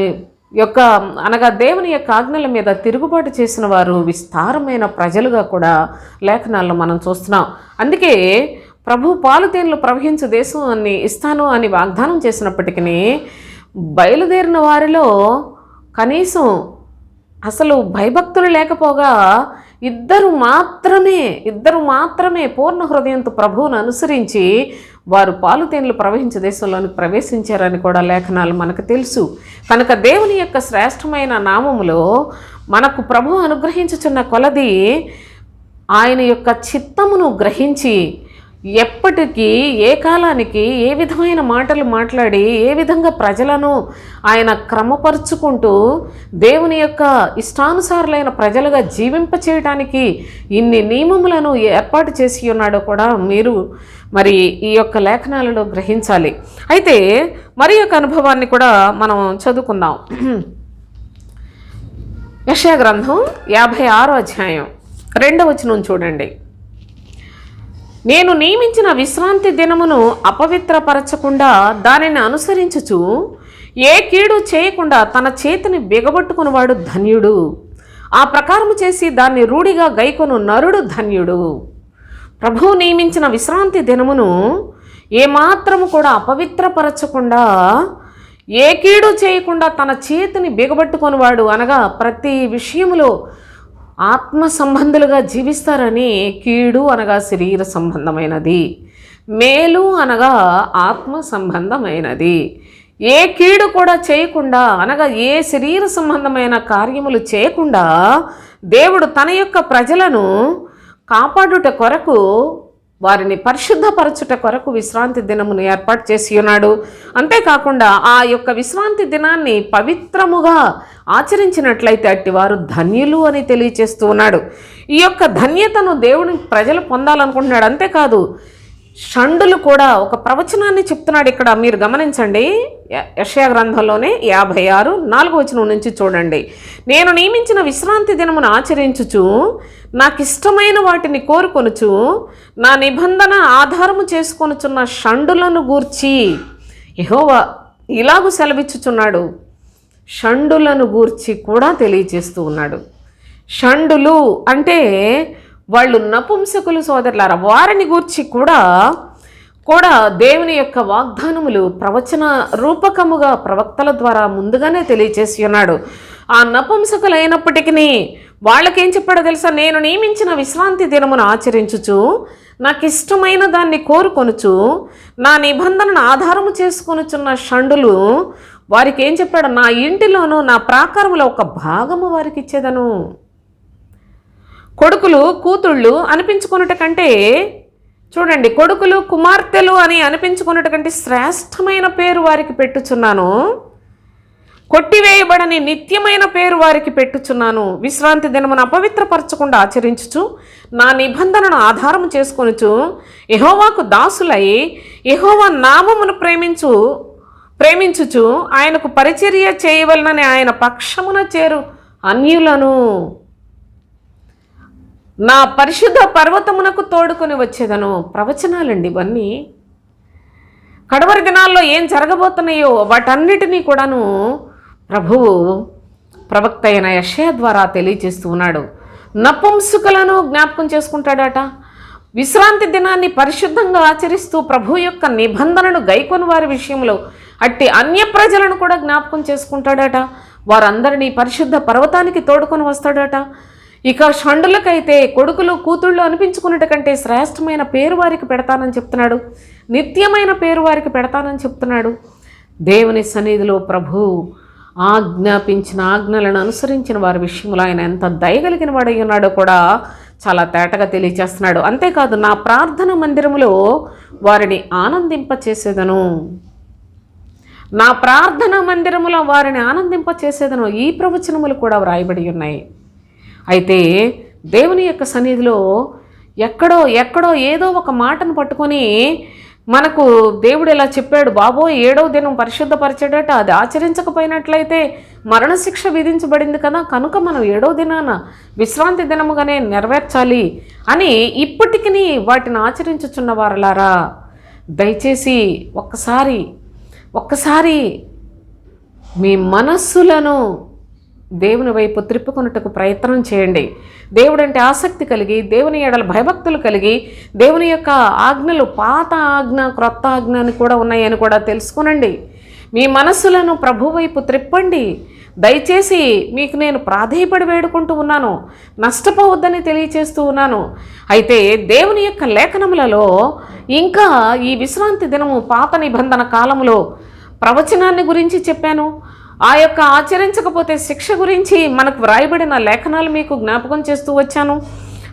యొక్క అనగా దేవుని యొక్క ఆజ్ఞల మీద తిరుగుబాటు చేసిన వారు విస్తారమైన ప్రజలుగా కూడా లేఖనాల్లో మనం చూస్తున్నాం. అందుకే ప్రభు పాలుతేనెలు ప్రవహించు దేశాన్ని ఇస్తాను అని వాగ్దానం చేసినప్పటికీ బయలుదేరిన వారిలో కనీసం అసలు భయభక్తులు లేకపోగా ఇద్దరు మాత్రమే పూర్ణ హృదయంతో ప్రభువును అనుసరించి వారు పాలుతేనెలు ప్రవహించే దేశంలోనికి ప్రవేశించారని కూడా లేఖనాలు మనకు తెలుసు. కనుక దేవుని యొక్క శ్రేష్టమైన నామములో మనకు ప్రభువు అనుగ్రహించుచున్న కొలది ఆయన యొక్క చిత్తమును గ్రహించి ఎప్పటికీ ఏ కాలానికి ఏ విధమైన మాటలు మాట్లాడి ఏ విధంగా ప్రజలను ఆయన క్రమపరుచుకుంటూ దేవుని యొక్క ఇష్టానుసారులైన ప్రజలుగా జీవింపచేయడానికి ఇన్ని నియమములను ఏర్పాటు చేసి ఉన్నాడో కూడా మీరు మరి ఈ యొక్క లేఖనాలలో గ్రహించాలి. అయితే మరి యొక్క అనుభవాన్ని కూడా మనం చదువుకుందాం. యెషయా గ్రంథం 56వ అధ్యాయం 2వ వచనం చూడండి. నేను నియమించిన విశ్రాంతి దినమును అపవిత్రపరచకుండా దానిని అనుసరించుచు ఏ కీడు చేయకుండా తన చేతిని బిగబట్టుకునివాడు ధన్యుడు. ఆ ప్రకారము చేసి దాన్ని రూఢిగా గైకొను నరుడు ధన్యుడు. ప్రభువు నియమించిన విశ్రాంతి దినమును ఏమాత్రము కూడా అపవిత్రపరచకుండా, ఏ కీడు చేయకుండా తన చేతిని బిగబట్టుకునివాడు అనగా ప్రతి విషయములో ఆత్మ సంబంధులుగా జీవిస్తారని, కీడు అనగా శరీర సంబంధమైనది, మేలు అనగా ఆత్మ సంబంధమైనది. ఏ కీడు కూడా చేయకుండా అనగా ఏ శరీర సంబంధమైన కార్యములు చేయకుండా దేవుడు తన యొక్క ప్రజలను కాపాడుట కొరకు, వారిని పరిశుద్ధపరచుట కొరకు విశ్రాంతి దినమును ఏర్పాటు చేసి ఉన్నాడు. అంతేకాకుండా ఆ యొక్క విశ్రాంతి దినాన్ని పవిత్రముగా ఆచరించినట్లయితే అట్టి వారు ధన్యులు అని తెలియచేస్తూ ఉన్నాడు. ఈ యొక్క ధన్యతను దేవుని ప్రజలు పొందాలనుకుంటున్నాడు. అంతేకాదు, షండులు కూడా ఒక ప్రవచనాన్ని చెప్తున్నాడు ఇక్కడ. మీరు గమనించండి, యెషయా గ్రంథంలోనే 56:4వ వచనం నుంచి చూడండి. నేను నియమించిన విశ్రాంతి దినమును ఆచరించుచు నాకు ఇష్టమైన వాటిని కోరుకొనుచు నా నిబంధన ఆధారము చేసుకొనుచున్న షండులను గూర్చి యెహోవా ఇలాగూ సెలవిచ్చుచున్నాడు. షండులను గూర్చి కూడా తెలియజేస్తూ ఉన్నాడు. షండులు అంటే వాళ్ళు నపుంసకులు సోదరులారా. వారిని గూర్చి కూడా దేవుని యొక్క వాగ్దానములు ప్రవచన రూపకముగా ప్రవక్తల ద్వారా ముందుగానే తెలియచేసి ఉన్నాడు. ఆ నపుంసకులైనప్పటికీ వాళ్ళకేం చెప్పాడో తెలుసా? నేను నియమించిన విశ్రాంతి దినమును ఆచరించుచు నాకు ఇష్టమైన దాన్ని కోరుకొనుచు నా నిబంధనను ఆధారము చేసుకొనుచున్న షండులు వారికి ఏం చెప్పాడు? నా ఇంటిలోనూ నా ప్రాకారములో ఒక భాగము వారికి ఇచ్చేదను. కొడుకులు కూతుళ్ళు అనిపించుకున్నట కంటే, చూడండి, కొడుకులు కుమార్తెలు అని అనిపించుకున్నట కంటే శ్రేష్టమైన పేరు వారికి పెట్టుచున్నాను. కొట్టివేయబడని నిత్యమైన పేరు వారికి పెట్టుచున్నాను. విశ్రాంతి దినమును అపవిత్రపరచకుండా ఆచరించుచు నా నిబంధనను ఆధారం చేసుకొనుచు యెహోవాకు దాసులై యెహోవా నామమును ప్రేమించుచు ఆయనకు పరిచర్య చేయవలనని ఆయన పక్షమున చేరు అన్యులను. నా పరిశుద్ధ పర్వతమునకు తోడుకొని వచ్చేదను. ప్రవచనాలండి ఇవన్నీ. కడవరి దినాల్లో ఏం జరగబోతున్నాయో వాటన్నిటినీ కూడాను ప్రభువు ప్రవక్త అయిన యెషయా ద్వారా తెలియజేస్తూ ఉన్నాడు. నపుంసకులను జ్ఞాపకం చేసుకుంటాడట. విశ్రాంతి దినాన్ని పరిశుద్ధంగా ఆచరిస్తూ ప్రభు యొక్క నిబంధనను గైకొని వారి విషయంలో అట్టి అన్య ప్రజలను కూడా జ్ఞాపకం చేసుకుంటాడట. వారందరినీ పరిశుద్ధ పర్వతానికి తోడుకొని వస్తాడట. ఇక షండులకైతే కొడుకులు కూతుళ్ళు అనిపించుకున్నట్టు కంటే శ్రేష్టమైన పేరు వారికి పెడతానని చెప్తున్నాడు. నిత్యమైన పేరు వారికి పెడతానని చెప్తున్నాడు. దేవుని సన్నిధిలో ప్రభు ఆజ్ఞాపించిన ఆజ్ఞలను అనుసరించిన వారి విషయంలో ఆయన ఎంత దయగలిగిన వాడై ఉన్నాడో కూడా చాలా తేటగా తెలియచేస్తున్నాడు. అంతేకాదు, నా ప్రార్థన మందిరములో వారిని ఆనందింపచేసేదను. నా ప్రార్థన మందిరములో వారిని ఆనందింపచేసేదను. ఈ ప్రవచనములు కూడా వ్రాయబడి ఉన్నాయి. అయితే దేవుని యొక్క సన్నిధిలో ఎక్కడో ఏదో ఒక మాటను పట్టుకొని మనకు దేవుడు ఇలా చెప్పాడు, బాబోయ్ 7వ దినం పరిశుద్ధపరచాడట, అది ఆచరించకపోయినట్లయితే మరణశిక్ష విధించబడింది కదా, కనుక మనం 7వ దినాన విశ్రాంతి దినముగానే నెరవేర్చాలి అని ఇప్పటికీ వాటిని ఆచరించుచున్న వారలారా, దయచేసి ఒక్కసారి మీ మనస్సులను దేవుని వైపు త్రిప్పుకొనుటకు ప్రయత్నం చేయండి. దేవుడంటే ఆసక్తి కలిగి, దేవుని ఎడల భయభక్తులు కలిగి, దేవుని యొక్క ఆజ్ఞలు పాత ఆజ్ఞ క్రొత్త ఆజ్ఞ అని కూడా ఉన్నాయని కూడా తెలుసుకునండి. మీ మనస్సులను ప్రభు వైపు త్రిప్పండి. దయచేసి మీకు నేను ప్రాధేయపడి వేడుకుంటూ ఉన్నాను, నష్టపోవద్దని తెలియచేస్తూ ఉన్నాను. అయితే దేవుని యొక్క లేఖనములలో ఇంకా ఈ విశ్రాంతి దినము పాత నిబంధన కాలంలో ప్రవచనాన్ని గురించి చెప్పాను. ఆ యొక్క ఆచరించకపోతే శిక్ష గురించి మనకు వ్రాయబడిన లేఖనాలు మీకు జ్ఞాపకం చేస్తూ వచ్చాను.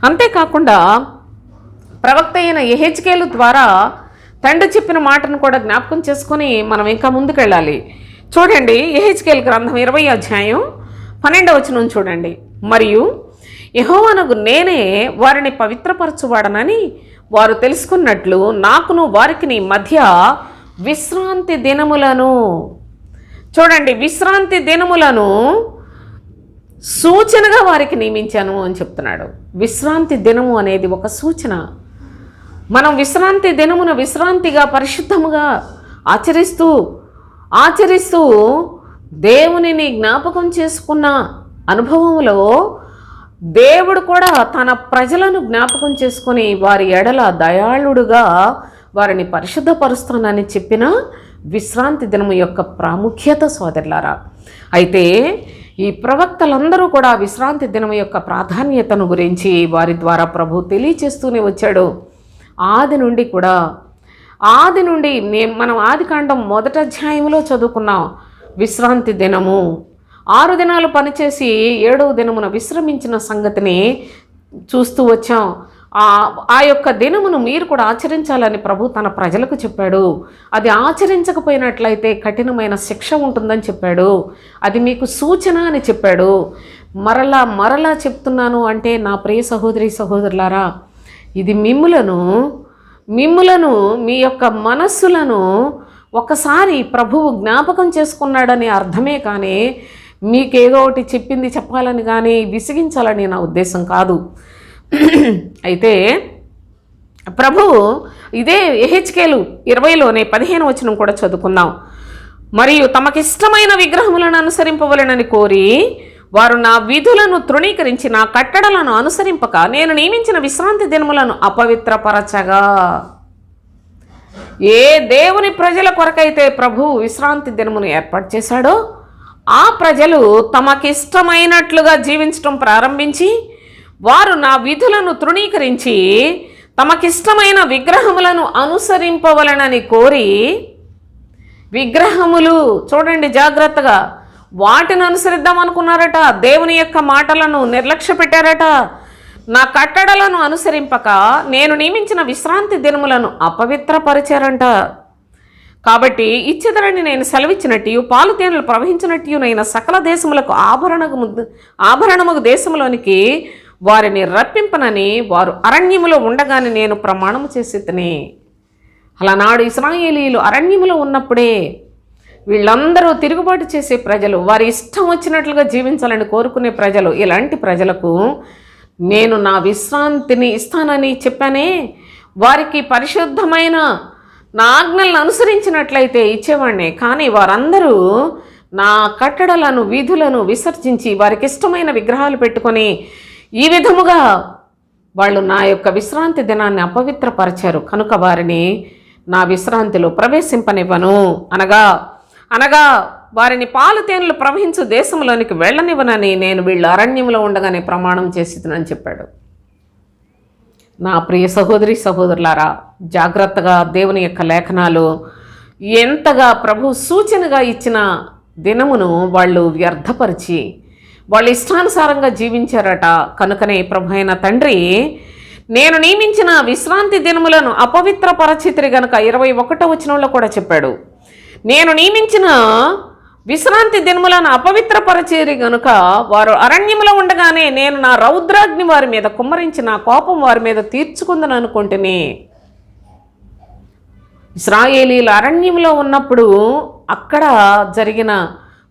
అంతేకాకుండా ప్రవక్త అయిన యెహెజ్కేలు ద్వారా తండ్రి చెప్పిన మాటను కూడా జ్ఞాపకం చేసుకొని మనం ఇంకా ముందుకెళ్ళాలి. చూడండి, యెహెజ్కేలు గ్రంథం 20వ అధ్యాయం 12వ వచనం చూడండి. మరియు యెహోవానగు నేనే వారిని పవిత్రపరచువాడనని వారు తెలుసుకున్నట్లు నాకును వారికి మధ్య విశ్రాంతి దినములను, చూడండి, విశ్రాంతి దినములను సూచనగా వారికి నియమించాను అని చెప్తున్నాడు. విశ్రాంతి దినము అనేది ఒక సూచన. మనం విశ్రాంతి దినమున విశ్రాంతిగా పరిశుద్ధముగా ఆచరిస్తూ దేవునిని జ్ఞాపకం చేసుకున్న అనుభవంలో దేవుడు కూడా తన ప్రజలను జ్ఞాపకం చేసుకొని వారి ఎడల దయాళుడుగా వారిని పరిశుద్ధపరుస్తానని చెప్పిన విశ్రాంతి దినము యొక్క ప్రాముఖ్యత సోదరులారా. అయితే ఈ ప్రవక్తలందరూ కూడా విశ్రాంతి దినము యొక్క ప్రాధాన్యతను గురించి వారి ద్వారా ప్రభు తెలియచేస్తూనే వచ్చాడు. ఆది నుండి మనం ఆదికాండం 1వ అధ్యాయంలో చదువుకున్నాం. విశ్రాంతి దినము 6 దినాలు పనిచేసి 7వ దినమున విశ్రమించిన సంగతిని చూస్తూ వచ్చాం. ఆ యొక్క దినమును మీరు కూడా ఆచరించాలని ప్రభు తన ప్రజలకు చెప్పాడు. అది ఆచరించకపోయినట్లయితే కఠినమైన శిక్ష ఉంటుందని చెప్పాడు. అది మీకు సూచన అని చెప్పాడు. మరలా చెప్తున్నాను అంటే నా ప్రియ సహోదరి సహోదరులారా, ఇది మిమ్ములను మీ యొక్క మనస్సులను ఒకసారి ప్రభువు జ్ఞాపకం చేసుకున్నాడని అర్థమే కానీ మీకేదో ఒకటి చెప్పాలని కానీ విసిగించాలని నా ఉద్దేశం కాదు. అయితే ప్రభువు ఇదే యెహెజ్కేలు 20లోనే 15వ వచనం కూడా చదువుకుందాం. మరియు తమకిష్టమైన విగ్రహములను అనుసరింపవలెనని కోరి వారు నా విధులను తృణీకరించి నా కట్టడలను అనుసరింపక నేను నియమించిన విశ్రాంతి దినములను అపవిత్రపరచగా. ఏ దేవుని ప్రజల కొరకైతే ప్రభు విశ్రాంతి దినమును ఏర్పాటు చేశాడో ఆ ప్రజలు తమకిష్టమైనట్లుగా జీవించటం ప్రారంభించి వారు నా విధులను తృణీకరించి తమకిష్టమైన విగ్రహములను అనుసరింపవలనని కోరి, విగ్రహములు చూడండి జాగ్రత్తగా, వాటిని అనుసరిద్దాం అనుకున్నారట. దేవుని యొక్క మాటలను నిర్లక్ష్య పెట్టారట. నా కట్టడలను అనుసరింపక నేను నియమించిన విశ్రాంతి దినములను అపవిత్రపరిచారంట. కాబట్టి ఇచ్చెదరని నేను సెలవిచ్చినట్టు పాలు తేనెలు ప్రవహించినట్టునైన సకల దేశములకు ఆభరణముగు దేశంలోనికి వారిని రప్పింపనని వారు అరణ్యములో ఉండగానే నేను ప్రమాణము చేసి తిని. అలానాడు ఇశ్రాయేలీయులు అరణ్యములో ఉన్నప్పుడే వీళ్ళందరూ తిరుగుబాటు చేసే ప్రజలు, వారి ఇష్టం వచ్చినట్లుగా జీవించాలని కోరుకునే ప్రజలు, ఇలాంటి ప్రజలకు నేను నా విశ్రాంతిని ఇస్తానని చెప్పానే, వారికి పరిశుద్ధమైన నా ఆజ్ఞలను అనుసరించినట్లయితే ఇచ్చేవాడినే. కానీ వారందరూ నా కట్టడలను విధులను విసర్జించి వారికి ఇష్టమైన విగ్రహాలు పెట్టుకొని ఈ విధముగా వాళ్ళు నా యొక్క విశ్రాంతి దినాన్ని అపవిత్రపరిచారు. కనుక వారిని నా విశ్రాంతిలో ప్రవేశింపనివ్వను, అనగా వారిని పాలు తేనెలు ప్రవహించు దేశంలోనికి వెళ్ళనివ్వనని నేను వీళ్ళు అరణ్యంలో ఉండగానే ప్రమాణం చేసినని చెప్పాడు. నా ప్రియ సహోదరి సహోదరులారా, జాగ్రత్తగా దేవుని యొక్క లేఖనాలు ఎంతగా ప్రభు సూచనగా ఇచ్చిన దినమును వాళ్ళు వ్యర్థపరిచి వాళ్ళు ఇష్టానుసారంగా జీవించారట. కనుకనే ప్రభు అయిన తండ్రి నేను నియమించిన విశ్రాంతి దినములను అపవిత్రపరచితిరి గనుక 21వ వచనంలో కూడా చెప్పాడు. నేను నియమించిన విశ్రాంతి దినములను అపవిత్రపరచిరి గనుక వారు అరణ్యంలో ఉండగానే నేను నా రౌద్రాగ్ని వారి మీద కుమ్మరించి నా కోపం వారి మీద తీర్చుకుందని అనుకుంటుని. ఇశ్రాయేలీలు అరణ్యంలో ఉన్నప్పుడు అక్కడ జరిగిన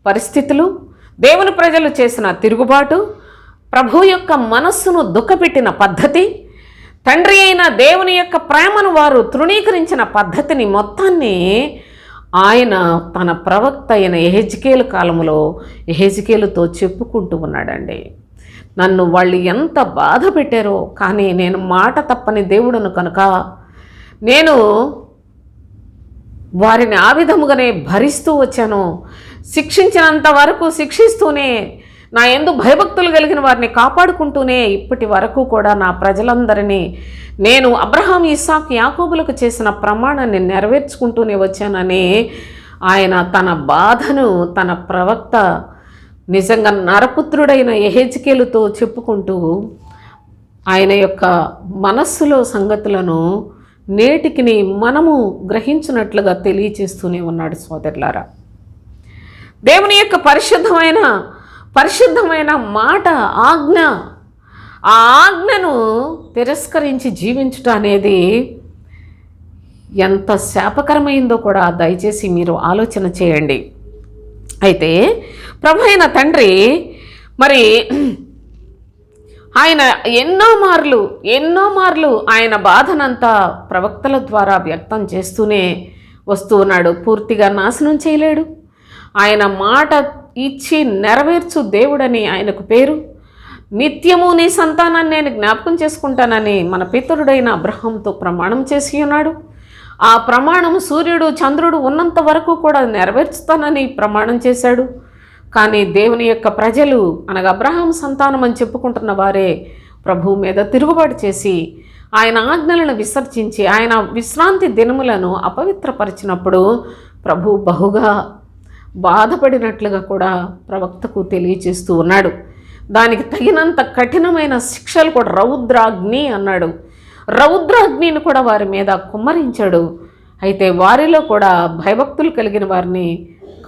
పరిస్థితులు, దేవుని ప్రజలు చేసిన తిరుగుబాటు, ప్రభు యొక్క మనస్సును దుఃఖపెట్టిన పద్ధతి, తండ్రి అయిన దేవుని యొక్క ప్రేమను వారు తృణీకరించిన పద్ధతిని మొత్తాన్ని ఆయన తన ప్రవక్త అయిన యెహెజ్కేలు కాలంలో యెహెజ్కేలుతో చెప్పుకుంటూ ఉన్నాడండి. నన్ను వాళ్ళు ఎంత బాధ పెట్టారో, కానీ నేను మాట తప్పని దేవుడును కనుక నేను వారిని ఆ విధముగానే భరిస్తూ వచ్చాను. శిక్షించినంత వరకు శిక్షిస్తూనే, నా యందు భయభక్తులు కలిగిన వారిని కాపాడుకుంటూనే ఇప్పటి వరకు కూడా నా ప్రజలందరినీ నేను అబ్రహాం, ఇస్సాకు, యాకోబులకు చేసిన ప్రమాణాన్ని నెరవేర్చుకుంటూనే వచ్చానని ఆయన తన బాధను తన ప్రవక్త నిజంగా నరపుత్రుడైన యెహెజ్కేలుతో చెప్పుకుంటూ ఆయన యొక్క మనస్సులో సంగతులను నేటికి మనము గ్రహించినట్లుగా తెలియచేస్తూనే ఉన్నాడు. సోదరులారా, దేవుని యొక్క పరిశుద్ధమైన మాట, ఆజ్ఞ, ఆ ఆజ్ఞను తిరస్కరించి జీవించుట అనేది ఎంత శాపకరమైందో కూడా దయచేసి మీరు ఆలోచన చేయండి. అయితే ప్రభు అయిన తండ్రి మరి ఆయన ఎన్నో మార్లు ఆయన బాధనంతా ప్రవక్తల ద్వారా వ్యక్తం చేస్తూనే వస్తూ ఉన్నాడు. పూర్తిగా నాశనం చేయలేడు. ఆయన మాట ఇచ్చి నెరవేర్చు దేవుడని ఆయనకు పేరు. నిత్యము నీ సంతానాన్ని నేను జ్ఞాపకం చేసుకుంటానని మన పితరుడైన అబ్రహాంతో ప్రమాణం చేసి ఉన్నాడు. ఆ ప్రమాణం సూర్యుడు చంద్రుడు ఉన్నంత వరకు కూడా నెరవేర్చుతానని ప్రమాణం చేశాడు. కానీ దేవుని యొక్క ప్రజలు అనగా అబ్రహాం సంతానం అని చెప్పుకుంటున్న వారే ప్రభువు మీద తిరుగుబాటు చేసి ఆయన ఆజ్ఞలను విసర్జించి ఆయన విశ్రాంతి దినములను అపవిత్రపరిచినప్పుడు ప్రభు బహుగా బాధపడినట్లుగా కూడా ప్రవక్తకు తెలియచేస్తూ ఉన్నాడు. దానికి తగినంత కఠినమైన శిక్షలు కూడా రౌద్రాగ్ని అన్నాడు. రౌద్రాగ్నిని కూడా వారి మీద కుమ్మరించాడు. అయితే వారిలో కూడా భయభక్తులు కలిగిన వారిని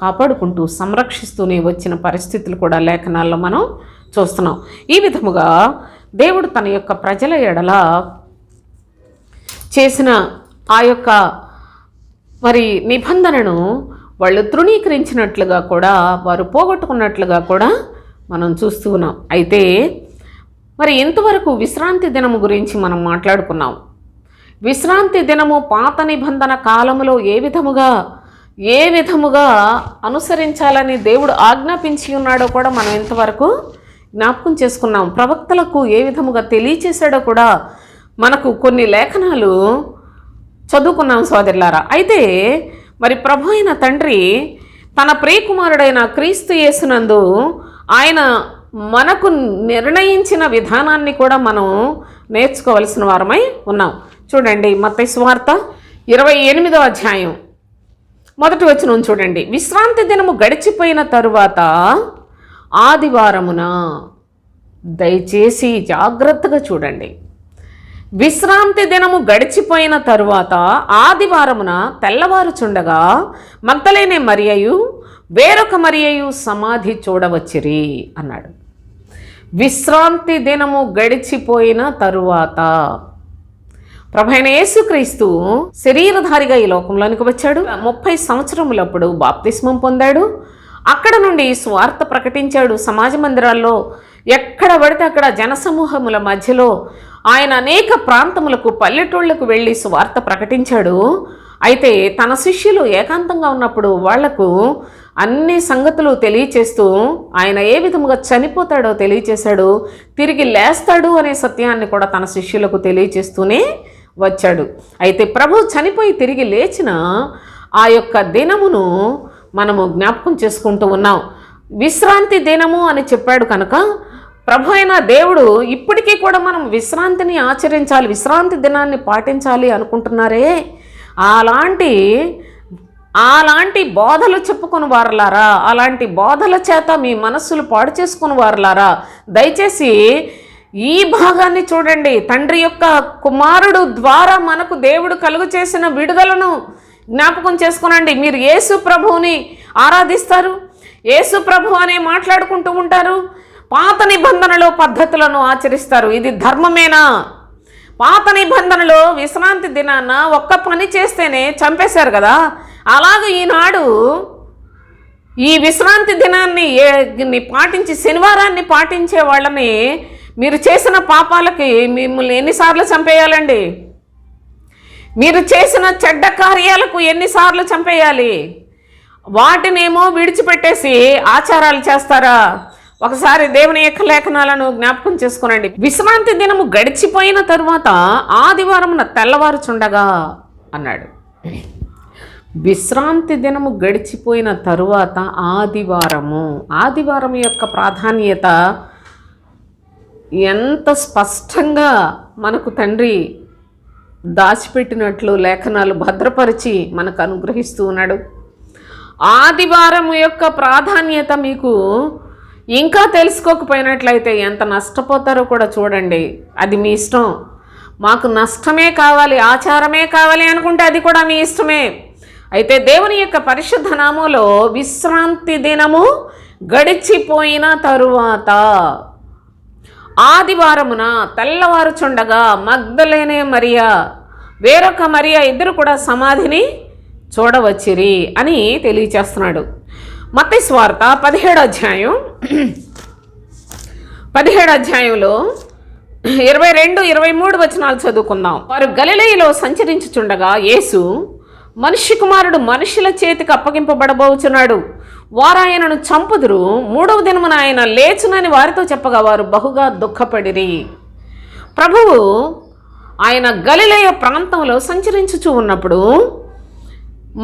కాపాడుకుంటూ సంరక్షిస్తూనే వచ్చిన పరిస్థితులు కూడా లేఖనాల్లో మనం చూస్తున్నాం. ఈ విధముగా దేవుడు తన యొక్క ప్రజల ఎడల చేసిన ఆ యొక్క మరి నిబంధనను వాళ్ళు తృణీకరించినట్లుగా కూడా వారు పోగొట్టుకున్నట్లుగా కూడా మనం చూస్తూ ఉన్నాం. అయితే మరి ఇంతవరకు విశ్రాంతి దినము గురించి మనం మాట్లాడుకున్నాం. విశ్రాంతి దినము పాత నిబంధన కాలములో ఏ విధముగా అనుసరించాలని దేవుడు ఆజ్ఞాపించి ఉన్నాడో కూడా మనం ఇంతవరకు జ్ఞాపకం చేసుకున్నాం. ప్రవక్తలకు ఏ విధముగా తెలియచేశాడో కూడా మనకు కొన్ని లేఖనాలు చదువుకున్నాం సోదరులారా. అయితే మరి ప్రభు అయిన తండ్రి తన ప్రియకుమారుడైన క్రీస్తు యేసునందు ఆయన మనకు నిర్ణయించిన విధానాన్ని కూడా మనం నేర్చుకోవలసిన వారమై ఉన్నాం. చూడండి, మత్తయి సువార్త 28వ అధ్యాయం 1వ వచనం చూడండి. విశ్రాంతి దినము గడిచిపోయిన తరువాత ఆదివారమున, దయచేసి జాగ్రత్తగా చూడండి, విశ్రాంతి దినము గడిచిపోయిన తరువాత ఆదివారమున తెల్లవారుచుండగా మగ్దలేనే మరియయు వేరొక మరియయు సమాధి చూడవచ్చిరి అన్నాడు. విశ్రాంతి దినము గడిచిపోయిన తరువాత ప్రభువైన యేసుక్రీస్తు శరీరధారిగా ఈ లోకంలోనికి వచ్చాడు. 30 సంవత్సరములప్పుడు బాప్తిస్మం పొందాడు. అక్కడ నుండి స్వార్థ ప్రకటించాడు. సమాజ మందిరాల్లో ఎక్కడ పడితే అక్కడ జనసమూహముల మధ్యలో ఆయన అనేక ప్రాంతములకు, పల్లెటూళ్లకు వెళ్ళి స్వార్థ ప్రకటించాడు. అయితే తన శిష్యులు ఏకాంతంగా ఉన్నప్పుడు వాళ్లకు అన్ని సంగతులు తెలియచేస్తూ ఆయన ఏ విధముగా చనిపోతాడో తెలియచేశాడు, తిరిగి లేస్తాడు అనే సత్యాన్ని కూడా తన శిష్యులకు తెలియచేస్తూనే వచ్చాడు. అయితే ప్రభు చనిపోయి తిరిగి లేచిన ఆ యొక్క దినమును మనము జ్ఞాపకం చేసుకుంటూ ఉన్నాం. విశ్రాంతి దినము అని చెప్పాడు కనుక ప్రభు అయిన దేవుడు ఇప్పటికీ కూడా మనం విశ్రాంతిని ఆచరించాలి, విశ్రాంతి దినాన్ని పాటించాలి అనుకుంటున్నారే, అలాంటి బోధలు చెప్పుకుని వారలారా, అలాంటి బోధల చేత మీ మనస్సులు పాడు చేసుకుని వారలారా, దయచేసి ఈ భాగాన్ని చూడండి. తండ్రి యొక్క కుమారుడు ద్వారా మనకు దేవుడు కలుగు చేసిన విడుదలను జ్ఞాపకం చేసుకునండి. మీరు యేసు ప్రభువుని ఆరాధిస్తారు, యేసు ప్రభు అనే మాట్లాడుకుంటూ ఉంటారు, పాత నిబంధనలో పద్ధతులను ఆచరిస్తారు. ఇది ధర్మమేనా? పాత నిబంధనలో విశ్రాంతి దినాన ఒక్క పని చేస్తేనే చంపేశారు కదా, అలాగే ఈనాడు ఈ విశ్రాంతి దినాన్ని పాటించి శనివారాన్ని పాటించే వాళ్ళని మీరు చేసిన పాపాలకి మిమ్మల్ని ఎన్నిసార్లు చంపేయాలండి? మీరు చేసిన చెడ్డ కార్యాలకు ఎన్నిసార్లు చంపేయాలి? వాటినేమో విడిచిపెట్టేసి ఆచారాలు చేస్తారా? ఒకసారి దేవుని యొక్క లేఖనాలను జ్ఞాపకం చేసుకునండి. విశ్రాంతి దినము గడిచిపోయిన తరువాత ఆదివారమున తెల్లవారుచుండగా అన్నాడు. విశ్రాంతి దినము గడిచిపోయిన తరువాత ఆదివారం యొక్క ప్రాధాన్యత ఎంత స్పష్టంగా మనకు తండ్రి దాచిపెట్టినట్లు లేఖనాలు భద్రపరిచి మనకు అనుగ్రహిస్తూ ఉన్నాడు. ఆదివారం యొక్క ప్రాధాన్యత మీకు ఇంకా తెలుసుకోకపోయినట్లయితే ఎంత నష్టపోతారో కూడా చూడండి. అది మీ ఇష్టం. మాకు నష్టమే కావాలి, ఆచారమే కావాలి అనుకుంటే అది కూడా మీ ఇష్టమే. అయితే దేవుని యొక్క పరిశుద్ధ నామములో విశ్రాంతి దినము గడిచిపోయిన తరువాత ఆదివారమున తెల్లవారుచుండగా మగ్దలేనే మరియా, వేరొక మరియా ఇద్దరు కూడా సమాధిని చూడవచ్చిరి అని తెలియచేస్తున్నాడు. మత్తయి సువార్త 17వ అధ్యాయంలో 22-23 వచనాలు చదువుకుందాం. వారు గలిలయలో సంచరించుచుండగా యేసు, మనుష్య కుమారుడు మనుషుల చేతికి అప్పగింపబడబోచున్నాడు, వారు ఆయనను చంపుదురు, 3వ దినమున ఆయన లేచునని వారితో చెప్పగా వారు బహుగా దుఃఖపడిరి. ప్రభువు ఆయన గలిలయ ప్రాంతంలో సంచరించుచూ ఉన్నప్పుడు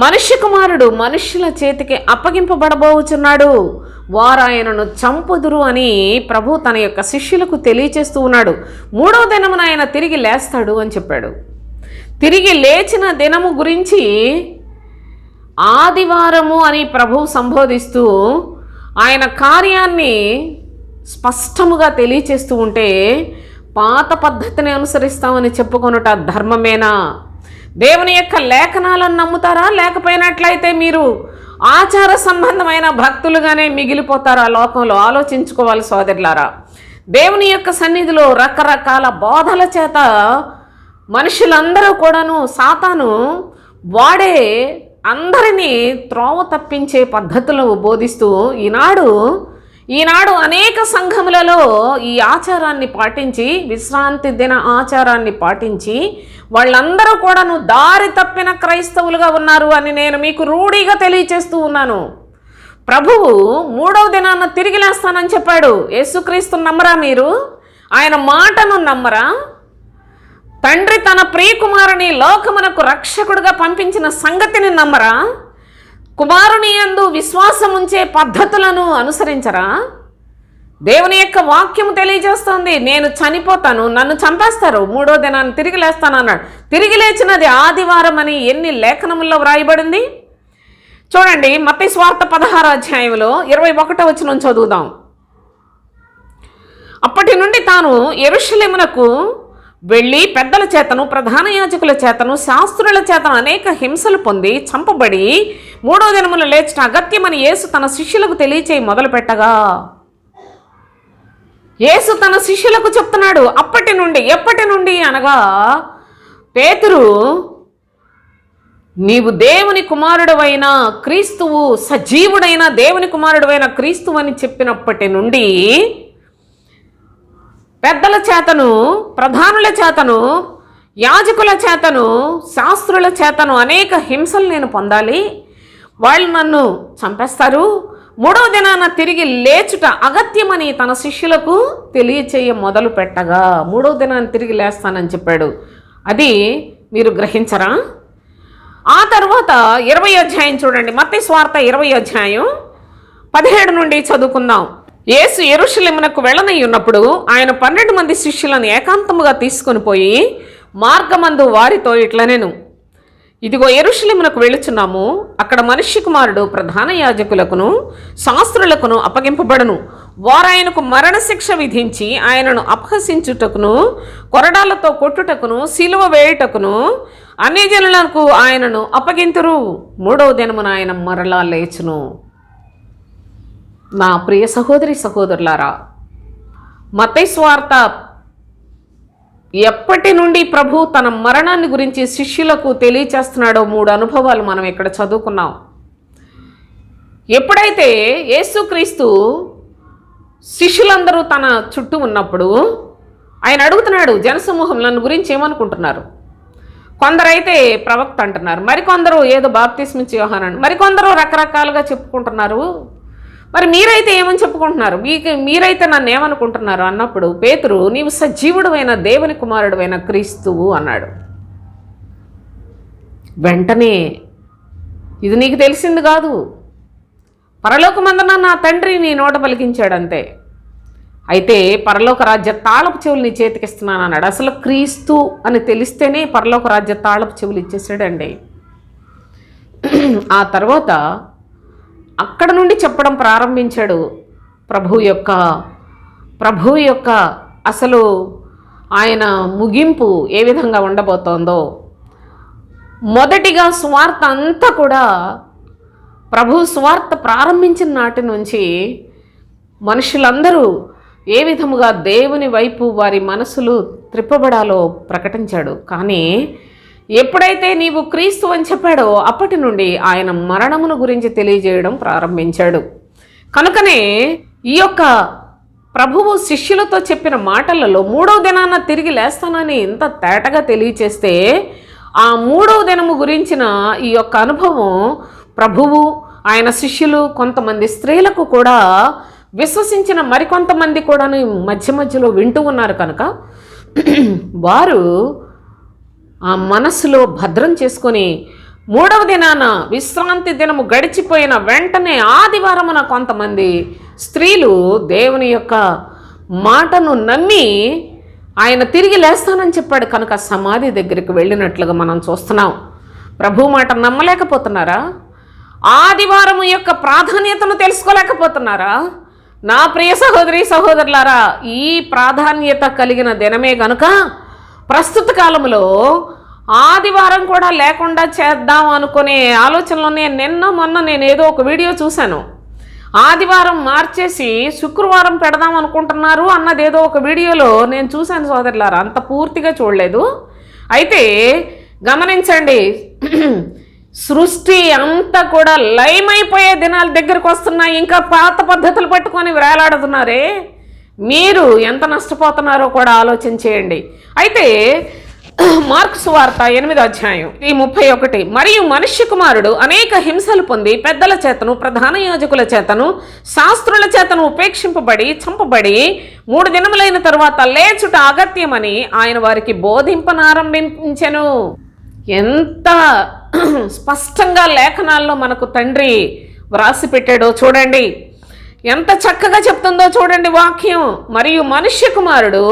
మనుష్య కుమారుడు మనుష్యుల చేతికి అప్పగింపబడబోచున్నాడు, వారు ఆయనను చంపుదురు అని ప్రభు తన యొక్క శిష్యులకు తెలియచేస్తూ ఉన్నాడు. 3వ దినమున ఆయన తిరిగి లేస్తాడు అని చెప్పాడు. తిరిగి లేచిన దినము గురించి ఆదివారము అని ప్రభువు సంబోధిస్తూ ఆయన కార్యాన్ని స్పష్టముగా తెలియచేస్తూ ఉంటే పాత పద్ధతిని అనుసరిస్తామని చెప్పుకొనుట ధర్మమేనా? దేవుని యొక్క లేఖనాలను నమ్ముతారా? లేకపోయినట్లయితే మీరు ఆచార సంబంధమైన భక్తులుగానే మిగిలిపోతారా లోకంలో? ఆలోచించుకోవాలి సోదరులారా. దేవుని యొక్క సన్నిధిలో రకరకాల బోధల చేత మనుషులందరూ కూడాను సాతాను వాడే అందరినీ త్రోవ తప్పించే పద్ధతులు బోధిస్తూ ఈనాడు అనేక సంఘములలో ఈ ఆచారాన్ని పాటించి, విశ్రాంతి దిన ఆచారాన్ని పాటించి వాళ్ళందరూ కూడాను దారి తప్పిన క్రైస్తవులుగా ఉన్నారు అని నేను మీకు రూఢిగా తెలియచేస్తూ ఉన్నాను. ప్రభువు 3వ దినాన తిరిగి లేస్తానని చెప్పాడు. యేసుక్రీస్తు నమ్మరా మీరు? ఆయన మాటను నమ్మరా? తండ్రి తన ప్రియకుమారుని లోకమునకు రక్షకుడుగా పంపించిన సంగతిని నమ్మరా? కుమారుని యందు విశ్వాసం ఉంచే పద్ధతులను అనుసరించరా? దేవుని యొక్క వాక్యము తెలియజేస్తోంది, నేను చనిపోతాను, నన్ను చంపేస్తారు, 3వ దినాన్ని తిరిగి లేస్తాను అన్నాడు. తిరిగి లేచినది ఆదివారం అని ఎన్ని లేఖనముల్లో వ్రాయబడింది చూడండి. మత్తయి సువార్త 16వ అధ్యాయంలో 21వ వచనం చదువుదాం. అప్పటి నుండి తాను యెరూషలేమునకు వెళ్ళి పెద్దల చేతను, ప్రధాన యాజకుల చేతను, శాస్త్రుల చేతను అనేక హింసలు పొంది చంపబడి 3వ దినమున లేచిన అగత్యమని యేసు తన శిష్యులకు తెలియచేయి మొదలుపెట్టగా, యేసు తన శిష్యులకు చెప్తున్నాడు. ఎప్పటి నుండి అనగా పేతురు నీవు దేవుని కుమారుడవైన క్రీస్తువు, సజీవుడైన దేవుని కుమారుడవైన క్రీస్తువు అని చెప్పినప్పటి నుండి పెద్దల చేతను, ప్రధానుల చేతను, యాజకుల చేతను, శాస్త్రుల చేతను అనేక హింసలు నేను పొందాలి, వాళ్ళు నన్ను చంపేస్తారు, మూడవ దినాన తిరిగి లేచుట అగత్యమని తన శిష్యులకు తెలియచేయ మొదలు పెట్టగా, మూడవ దినాన్ని తిరిగి లేస్తానని చెప్పాడు. అది మీరు గ్రహించరా? ఆ తర్వాత 20వ అధ్యాయం చూడండి, మత్తయి సువార్త 20వ అధ్యాయం 17 నుండి చదువుకుందాం. యేసు యెరూషలేమునకు వెళ్ళనై ఉన్నప్పుడు ఆయన 12 మంది శిష్యులను ఏకాంతముగా తీసుకొని పోయి మార్గమందు వారితో ఇట్లనెను, ఇదిగో యెరూషలేమునకు వెళ్ళుచున్నాము, అక్కడ మనుష్య కుమారుడు ప్రధాన యాజకులకును శాస్త్రులకును అప్పగింపబడును, వారు ఆయనకు మరణశిక్ష విధించి ఆయనను అపహసించుటకును, కొరడాలతో కొట్టుటకును, సిలువ వేయుటకును అన్యజనులకు ఆయనను అప్పగింతురు, మూడవ దినమున ఆయన మరలా లేచును. నా ప్రియ సహోదరి సహోదరులారా, మత్తయి సువార్త ఎప్పటి నుండి ప్రభు తన మరణాన్ని గురించి శిష్యులకు తెలియచేస్తున్నాడో 3 అనుభవాలు మనం ఇక్కడ చదువుకున్నాం. ఎప్పుడైతే యేసుక్రీస్తు శిష్యులందరూ తన చుట్టూ ఉన్నప్పుడు ఆయన అడుగుతున్నాడు, జనసమూహం నన్ను గురించి ఏమనుకుంటున్నారు? కొందరైతే ప్రవక్త అంటున్నారు, మరికొందరు ఏదో బాప్తిస్మిచ్చే యోహాను, మరికొందరు రకరకాలుగా చెప్పుకుంటున్నారు, మరి మీరైతే ఏమని చెప్పుకుంటున్నారు? మీరైతే నన్ను ఏమనుకుంటున్నారు అన్నప్పుడు పేతురు, నీవు సజీవుడైన దేవుని కుమారుడైన క్రీస్తువు అన్నాడు. వెంటనే, ఇది నీకు తెలిసింది కాదు, పరలోకమందున నా తండ్రి నీ నోట పలికించాడంతే, అయితే పరలోక రాజ్య తాళపు చెవులు నీ చేతికిస్తున్నాను అన్నాడు. అసలు క్రీస్తు అని తెలిస్తేనే పరలోక రాజ్య తాళపు చెవులు ఇచ్చేసాడండి. ఆ తర్వాత అక్కడ నుండి చెప్పడం ప్రారంభించాడు ప్రభు యొక్క అసలు ఆయన ముగింపు ఏ విధంగా ఉండబోతోందో. మొదటిగా సువార్త అంతా కూడా ప్రభు సువార్త ప్రారంభించిన నాటి నుంచి మనుషులందరూ ఏ విధముగా దేవుని వైపు వారి మనసులు త్రిప్పబడాలో ప్రకటించాడు. కానీ ఎప్పుడైతే నీవు క్రీస్తు అని చెప్పాడో అప్పటి నుండి ఆయన మరణమును గురించి తెలియజేయడం ప్రారంభించాడు. కనుకనే ఈ యొక్క ప్రభువు శిష్యులతో చెప్పిన మాటలలో మూడవ దినాన తిరిగి లేస్తానని ఇంత తేటగా తెలియచేస్తే, ఆ మూడవ దినము గురించిన ఈ యొక్క అనుభవం ప్రభువు, ఆయన శిష్యులు, కొంతమంది స్త్రీలకు కూడా విశ్వసించిన మరికొంతమంది కూడా మధ్య మధ్యలో వింటూ ఉన్నారు. కనుక వారు ఆ మనస్సులో భద్రం చేసుకొని మూడవ దినాన విశ్రాంతి దినము గడిచిపోయిన వెంటనే ఆదివారమున కొంతమంది స్త్రీలు దేవుని యొక్క మాటను నమ్మి ఆయన తిరిగి లేస్తానని చెప్పాడు కనుక సమాధి దగ్గరికి వెళ్ళినట్లుగా మనం చూస్తున్నాం. ప్రభు మాట నమ్మలేకపోతున్నారా? ఆదివారము యొక్క ప్రాధాన్యతను తెలుసుకోలేకపోతున్నారా? నా ప్రియ సహోదరి సహోదరులారా, ఈ ప్రాధాన్యత కలిగిన దినమే గనుక ప్రస్తుత కాలంలో ఆదివారం కూడా లేకుండా చేద్దాం అనుకునే ఆలోచనలోనే మొన్న నేను ఏదో ఒక వీడియో చూశాను. ఆదివారం మార్చేసి శుక్రవారం పెడదాం అనుకుంటున్నారు అన్నది ఏదో ఒక వీడియోలో నేను చూశాను సోదరులారా. అంత పూర్తిగా చూడలేదు. అయితే గమనించండి, సృష్టి అంతా కూడా లయమైపోయే దినాల దగ్గరకు వస్తున్నాయి. ఇంకా పాత పద్ధతులు పట్టుకొని వేలాడుతున్నారే, మీరు ఎంత నష్టపోతున్నారో కూడా ఆలోచన చేయండి. అయితే మార్కు సువార్త 8వ అధ్యాయం 31, మరియు మనుష్య కుమారుడు అనేక హింసలు పొంది పెద్దల చేతను, ప్రధాన యాజకుల చేతను, శాస్త్రుల చేతను ఉపేక్షింపబడి చంపబడి 3 దినములైన తరువాత లేచుట అగత్యమని ఆయన వారికి బోధింపనారంభించెను. ఎంత స్పష్టంగా లేఖనాల్లో మనకు తండ్రి వ్రాసి పెట్టాడో చూడండి, ఎంత చక్కగా చెప్తుందో చూడండి వాక్యం. మరియు మనుష్య కుమారుడు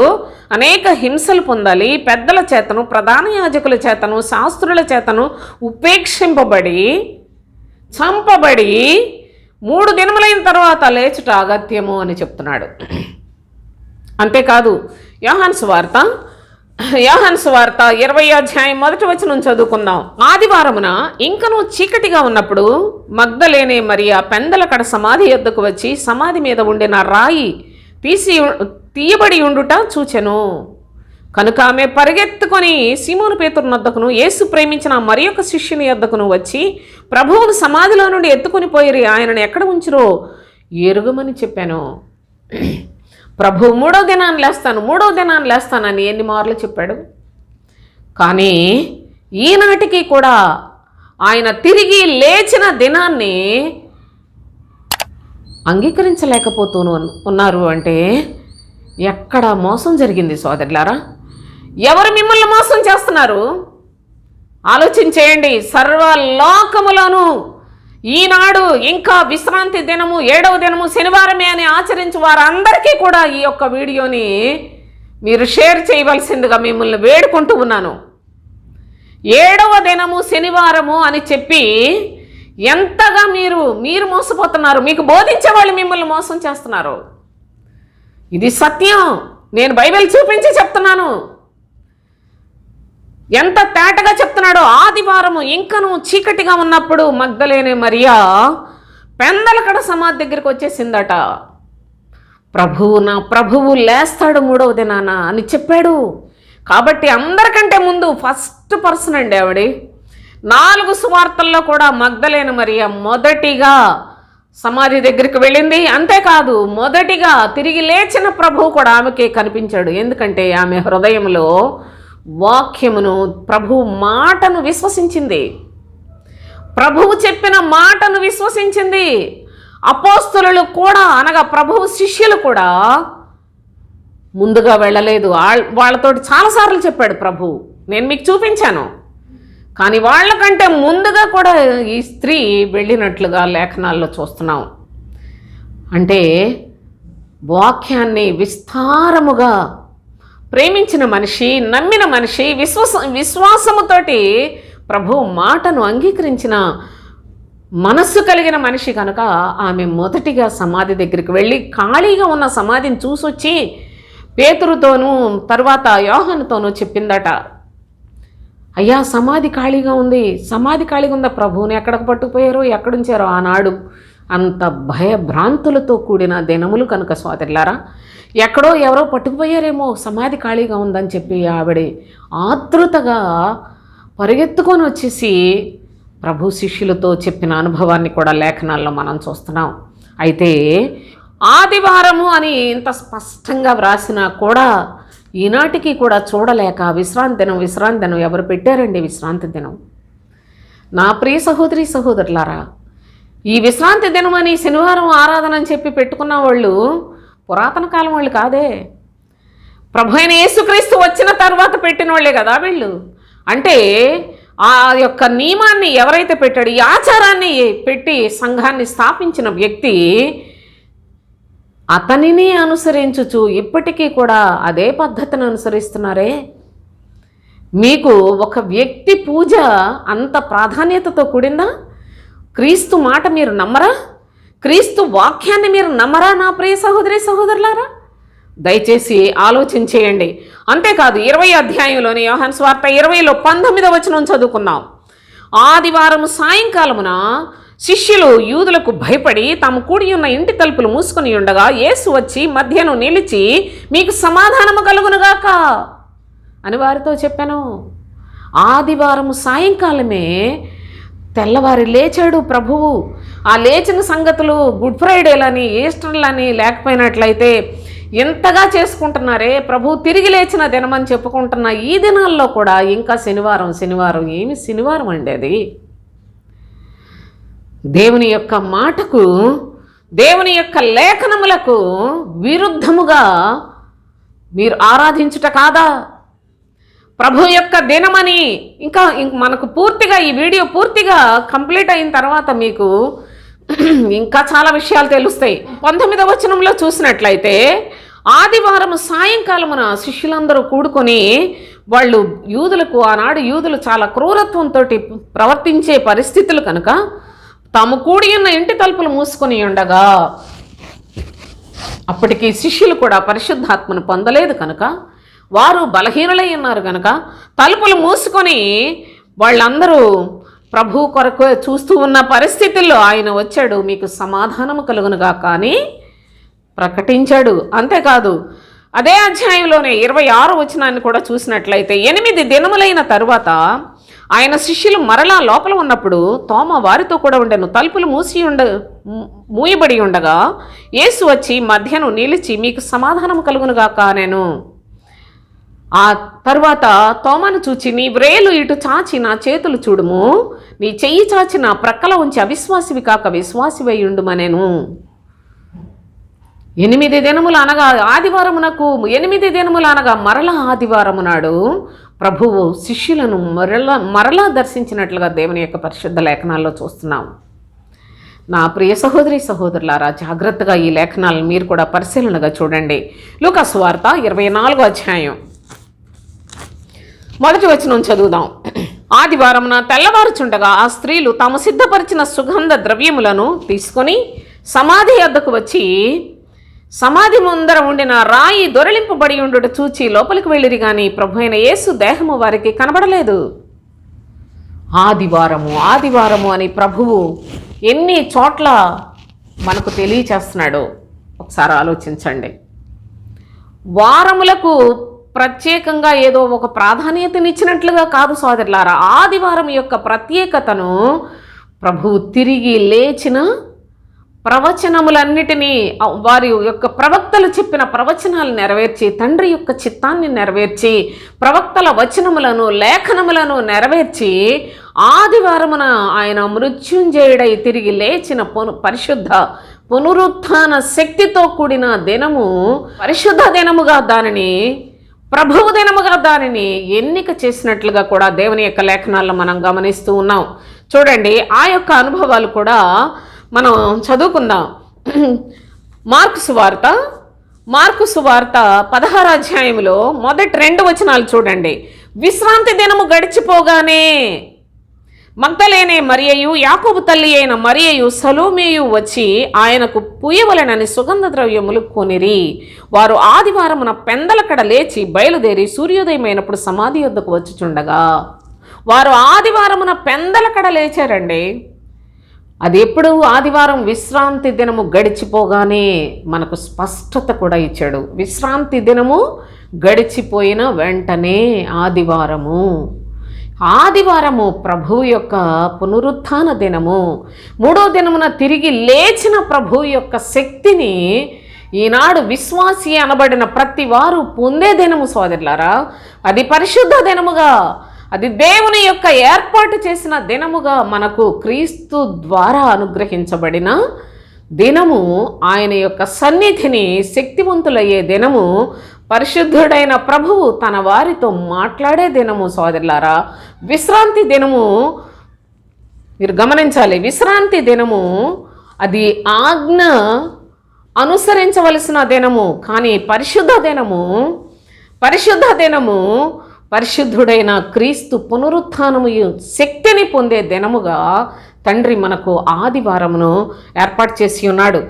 అనేక హింసలు పొందాలి, పెద్దల చేతను, ప్రధాన యాజకుల చేతను, శాస్త్రుల చేతను ఉపేక్షింపబడి చంపబడి 3 దినములైన తర్వాత లేచుట అగత్యము అని చెప్తున్నాడు. అంతేకాదు, యోహాను సువార్త 20వ అధ్యాయం 1వ వచనం చదువుకుందాం. ఆదివారమున ఇంకనూ చీకటిగా ఉన్నప్పుడు మగ్దలేనే మరియా పెందల కడ సమాధి యొద్దకు వచ్చి సమాధి మీద ఉండిన రాయి తీయబడి ఉండుట చూచెను. కనుక ఆమె పరిగెత్తుకొని సీమోను పేతురు వద్దకును, యేసు ప్రేమించిన మరి ఒక శిష్యుని వద్దకును వచ్చి ప్రభువును సమాధిలో నుండి ఎత్తుకొని పోయిరి, ఆయనను ఎక్కడ ఉంచురో ఎరుగమని చెప్పాను. ప్రభు మూడో దినాన్ని లేస్తానని ఎన్ని మార్లు చెప్పాడు. కానీ ఈనాటికి కూడా ఆయన తిరిగి లేచిన దినాన్ని అంగీకరించలేకపోతూ ఉన్నారు. అంటే ఎక్కడ మోసం జరిగింది సోదరులారా? ఎవరు మిమ్మల్ని మోసం చేస్తున్నారు? ఆలోచించేయండి. సర్వలోకములోనూ ఈనాడు ఇంకా విశ్రాంతి దినము 7వ దినము శనివారమే అని ఆచరించు వారందరికీ కూడా ఈ యొక్క వీడియోని మీరు షేర్ చేయవలసిందిగా మిమ్మల్ని వేడుకుంటూ ఉన్నాను. 7వ దినము శనివారము అని చెప్పి ఎంతగా మీరు మోసపోతున్నారు. మీకు బోధించే వాళ్ళు మిమ్మల్ని మోసం చేస్తున్నారు. ఇది సత్యం. నేను బైబిల్ చూపించి చెప్తున్నాను. ఎంత తేటగా చెప్తున్నాడో. ఆదివారము ఇంకను చీకటిగా ఉన్నప్పుడు మగ్దలేనే మరియా పెందలకడ సమాధి దగ్గరికి వచ్చేసిందట. నా ప్రభువు లేస్తాడు 3వ దినాన అని చెప్పాడు. కాబట్టి అందరికంటే ముందు ఫస్ట్ పర్సన్ అండి ఆవిడ. 4 సువార్తల్లో కూడా మగ్దలేనే మరియా మొదటిగా సమాధి దగ్గరికి వెళ్ళింది. అంతేకాదు, మొదటిగా తిరిగి లేచిన ప్రభువు కూడా ఆమెకే కనిపించాడు. ఎందుకంటే ఆమె హృదయంలో వాక్యమును, ప్రభు మాటను విశ్వసించింది. ప్రభువు చెప్పిన మాటను విశ్వసించింది. అపోస్తలులు కూడా, అనగా ప్రభువు శిష్యులు కూడా ముందుగా వెళ్ళలేదు. వాళ్ళతోటి చాలాసార్లు చెప్పాడు ప్రభు, నేను మీకు చూపించాను. కానీ వాళ్ళకంటే ముందుగా కూడా ఈ స్త్రీ వెళ్ళినట్లుగా లేఖనాల్లో చూస్తున్నాం. అంటే వాక్యాన్ని విస్తారముగా ప్రేమించిన మనిషి, నమ్మిన మనిషి, విశ్వాసముతోటి ప్రభు మాటను అంగీకరించిన మనస్సు కలిగిన మనిషి కనుక ఆమె మొదటిగా సమాధి దగ్గరికి వెళ్ళి ఖాళీగా ఉన్న సమాధిని చూసొచ్చి పేతురుతోనూ తర్వాత యోహానుతోనూ చెప్పిందట, అయ్యా సమాధి ఖాళీగా ఉందా, ప్రభువుని ఎక్కడికి పట్టుకుపోయారో ఎక్కడుంచారో. ఆనాడు అంత భయభ్రాంతులతో కూడిన దినములు కనుక సోదరులారా, ఎక్కడో ఎవరో పట్టుకుపోయారేమో, సమాధి ఖాళీగా ఉందని చెప్పి ఆవిడ ఆతృతగా పరిగెత్తుకొని వచ్చేసి ప్రభు శిష్యులతో చెప్పిన అనుభవాన్ని కూడా లేఖనాల్లో మనం చూస్తున్నాం. అయితే ఆదివారము అని ఇంత స్పష్టంగా వ్రాసినా కూడా ఈనాటికి కూడా చూడలేక విశ్రాంతి దినం ఎవరు పెట్టారండి? విశ్రాంతి దినం. నా ప్రియ సహోదరి సహోదరులారా, ఈ విశ్రాంతి దినం అని శనివారం ఆరాధన అని చెప్పి పెట్టుకున్న వాళ్ళు పురాతన కాలం వాళ్ళు కాదే. ప్రభు అయిన యేసుక్రీస్తు వచ్చిన తర్వాత పెట్టిన వాళ్ళే కదా వీళ్ళు. అంటే ఆ యొక్క నియమాన్ని ఎవరైతే పెట్టాడు, ఈ ఆచారాన్ని పెట్టి సంఘాన్ని స్థాపించిన వ్యక్తి అతనిని అనుసరించుచు ఇప్పటికీ కూడా అదే పద్ధతిని అనుసరిస్తున్నారే. మీకు ఒక వ్యక్తి పూజ అంత ప్రాధాన్యతతో కూడిందా? క్రీస్తు మాట మీరు నమ్మరా? క్రీస్తు వాక్యాన్ని మీరు నమ్మరా? నా ప్రియ సహోదరి సహోదరులారా, దయచేసి ఆలోచించేయండి. అంతేకాదు 20వ అధ్యాయంలోని యోహాను సువార్త 20లో 19వ వచనం చదువుకున్నాం. ఆదివారం సాయంకాలమున శిష్యులు యూదులకు భయపడి తాము కూడి ఉన్న ఇంటి తలుపులు మూసుకొని ఉండగా యేసు వచ్చి మధ్యను నిలిచి, మీకు సమాధానము కలుగునుగాక అని వారితో చెప్పాను. ఆదివారం సాయంకాలమే తెల్లవారి లేచాడు ప్రభువు. ఆ లేచిన సంగతులు గుడ్ ఫ్రైడేలని, ఈస్టర్లని లేకపోయినట్లయితే ఎంతగా చేసుకుంటున్నారే. ప్రభు తిరిగి లేచిన దినమని చెప్పుకుంటున్న ఈ దినాల్లో కూడా ఇంకా శనివారం ఏమి శనివారం అండి అది? దేవుని యొక్క మాటకు, దేవుని యొక్క లేఖనములకు విరుద్ధముగా మీరు ఆరాధించుట కాదా? ప్రభు యొక్క దినమని ఇంకా మనకు పూర్తిగా ఈ వీడియో పూర్తిగా కంప్లీట్ అయిన తర్వాత మీకు ఇంకా చాలా విషయాలు తెలుస్తాయి. 19వ వచనంలో చూసినట్లయితే ఆదివారం సాయంకాలమున శిష్యులందరూ కూడుకొని, వాళ్ళు ఆనాడు యూదులు చాలా క్రూరత్వంతో ప్రవర్తించే పరిస్థితులు కనుక తాము కూడి ఉన్న ఇంటి తలుపులు మూసుకొని ఉండగా, అప్పటికి శిష్యులు కూడా పరిశుద్ధాత్మను పొందలేదు కనుక, వారు బలహీనులై ఉన్నారు కనుక తలుపులు మూసుకొని వాళ్ళందరూ ప్రభు కొరకు చూస్తూ ఉన్న పరిస్థితుల్లో ఆయన వచ్చాడు. మీకు సమాధానము కలుగునుగా కానీ ప్రకటించాడు. అంతేకాదు అదే అధ్యాయంలోనే 26 వచనాన్ని కూడా చూసినట్లయితే 8 దినములైన తరువాత ఆయన శిష్యులు మరలా లోపల ఉన్నప్పుడు తోమ వారితో కూడా ఉండెను. తలుపులు మూయబడి ఉండగా యేసు వచ్చి మధ్యను నిలిచి, మీకు సమాధానం కలుగునుగాక అనెను. ఆ తరువాత తోమను చూచి, నీ వ్రేలు ఇటు చాచి నా చేతులు చూడుము, నీ చెయ్యి చాచి నా ప్రక్కల ఉంచి అవిశ్వాసివి కాక విశ్వాసివై ఉండుమనెను. 8 దినములు అనగా ఆదివారమునకు 8 దినములు అనగా మరలా ఆదివారము నాడు ప్రభువు శిష్యులను మరలా దర్శించినట్లుగా దేవుని యొక్క పరిశుద్ధ లేఖనాల్లో చూస్తున్నాం. నా ప్రియ సహోదరి సహోదరులారా, జాగ్రత్తగా ఈ లేఖనాలను మీరు కూడా పరిశీలనగా చూడండి. లూకా సువార్త 24వ అధ్యాయం 1వ వచనం చదువుదాం. ఆదివారమున తెల్లవారుచుండగా ఆ స్త్రీలు తాము సిద్ధపరిచిన సుగంధ ద్రవ్యములను తీసుకొని సమాధి వద్దకు వచ్చి, సమాధి ముందర ఉండిన రాయి దొరలింపబడి ఉండుట చూచి లోపలికి వెళ్ళిరి, కానీ ప్రభు అయిన యేసు దేహము వారికి కనబడలేదు. ఆదివారము అని ప్రభువు ఎన్ని చోట్ల మనకు తెలియచేస్తున్నాడో ఒకసారి ఆలోచించండి. వారములకు ప్రత్యేకంగా ఏదో ఒక ప్రాధాన్యతనిచ్చినట్లుగా కాదు సోదరులారా. ఆదివారం యొక్క ప్రత్యేకతను ప్రభువు తిరిగి లేచిన ప్రవచనములన్నిటినీ, వారి యొక్క ప్రవక్తలు చెప్పిన ప్రవచనాలు నెరవేర్చి, తండ్రి యొక్క చిత్తాన్ని నెరవేర్చి, ప్రవక్తల వచనములను లేఖనములను నెరవేర్చి, ఆదివారమున ఆయన మృత్యుంజయుడై తిరిగి లేచిన పరిశుద్ధ పునరుత్థాన శక్తితో కూడిన దినము, పరిశుద్ధ దినముగా దానిని, ప్రభువు దినముగా దానిని ఎన్నిక చేసినట్లుగా కూడా దేవుని యొక్క లేఖనాల్లో మనం గమనిస్తూ ఉన్నాం. చూడండి, ఆ యొక్క అనుభవాలు కూడా మనం చదువుకుందాం. మార్కు సువార్త 16వ అధ్యాయంలో మొదటి 2 వచనాలు చూడండి. విశ్రాంతి దినము గడిచిపోగానే మగ్దలేనే మరియయు, యాకోబు తల్లి అయిన మరియయు, సలోమేయు వచ్చి ఆయనకు పూయవలెనని సుగంధ ద్రవ్యములు కొనిరి. వారు ఆదివారమున పెందలకడ లేచి బయలుదేరి సూర్యోదయమైనప్పుడు సమాధి వద్దకు వచ్చుచుండగా, వారు ఆదివారమున పెందలకడ లేచారండి. అది ఎప్పుడు? ఆదివారం విశ్రాంతి దినము గడిచిపోగానే మనకు స్పష్టత కూడా ఇచ్చాడు. విశ్రాంతి దినము గడిచిపోయిన వెంటనే ఆదివారము ప్రభువు యొక్క పునరుత్థాన దినము. 3వ దినమున తిరిగి లేచిన ప్రభువు యొక్క శక్తిని ఈనాడు విశ్వాసి అనబడిన ప్రతి వారు పొందే దినము సోదరులారా. అది పరిశుద్ధ దినముగా, అది దేవుని యొక్క ఏర్పాటు చేసిన దినముగా, మనకు క్రీస్తు ద్వారా అనుగ్రహించబడిన దినము, ఆయన యొక్క సన్నిధిని శక్తివంతులయ్యే దినము, పరిశుద్ధుడైన ప్రభువు తన వారితో మాట్లాడే దినము సోదరులారా. విశ్రాంతి దినము మీరు గమనించాలి. విశ్రాంతి దినము అది ఆజ్ఞ అనుసరించవలసిన దినము, కానీ పరిశుద్ధ దినము పరిశుద్ధుడైన క్రీస్తు పునరుత్థానము శక్తిని పొందే దినముగా తండ్రి మనకు ఆదివారమును ఏర్పాటు చేసి ఉన్నాడు.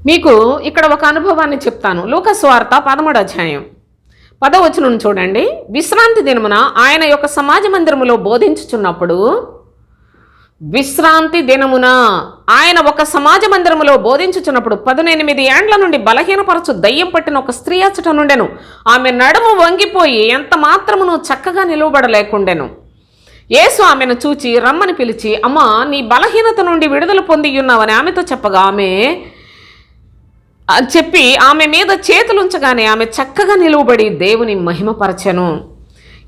మీకు ఇక్కడ ఒక అనుభవాన్ని చెప్తాను. లూకా సువార్త 13వ అధ్యాయం 10వ వచనం చూడండి. విశ్రాంతి దినమున ఆయన యొక్క సమాజ మందిరములో బోధించుచున్నప్పుడు, విశ్రాంతి దినమున ఆయన ఒక సమాజ మందిరములో బోధించుచున్నప్పుడు 18 ఏండ్ల నుండి బలహీనపరచు దయ్యం పట్టిన ఒక స్త్రీ అచ్చట నుండెను. ఆమె నడుము వంగిపోయి ఎంత మాత్రమును చక్కగా నిలువబడలేకుండెను. యేసు ఆమెను చూచి రమ్మని పిలిచి, అమ్మా, నీ బలహీనత నుండి విడుదల పొంది ఉన్నావని ఆమెతో చెప్పగా, ఆమె మీద చేతులుంచగానే ఆమె చక్కగా నిలువబడి దేవుని మహిమపరచెను.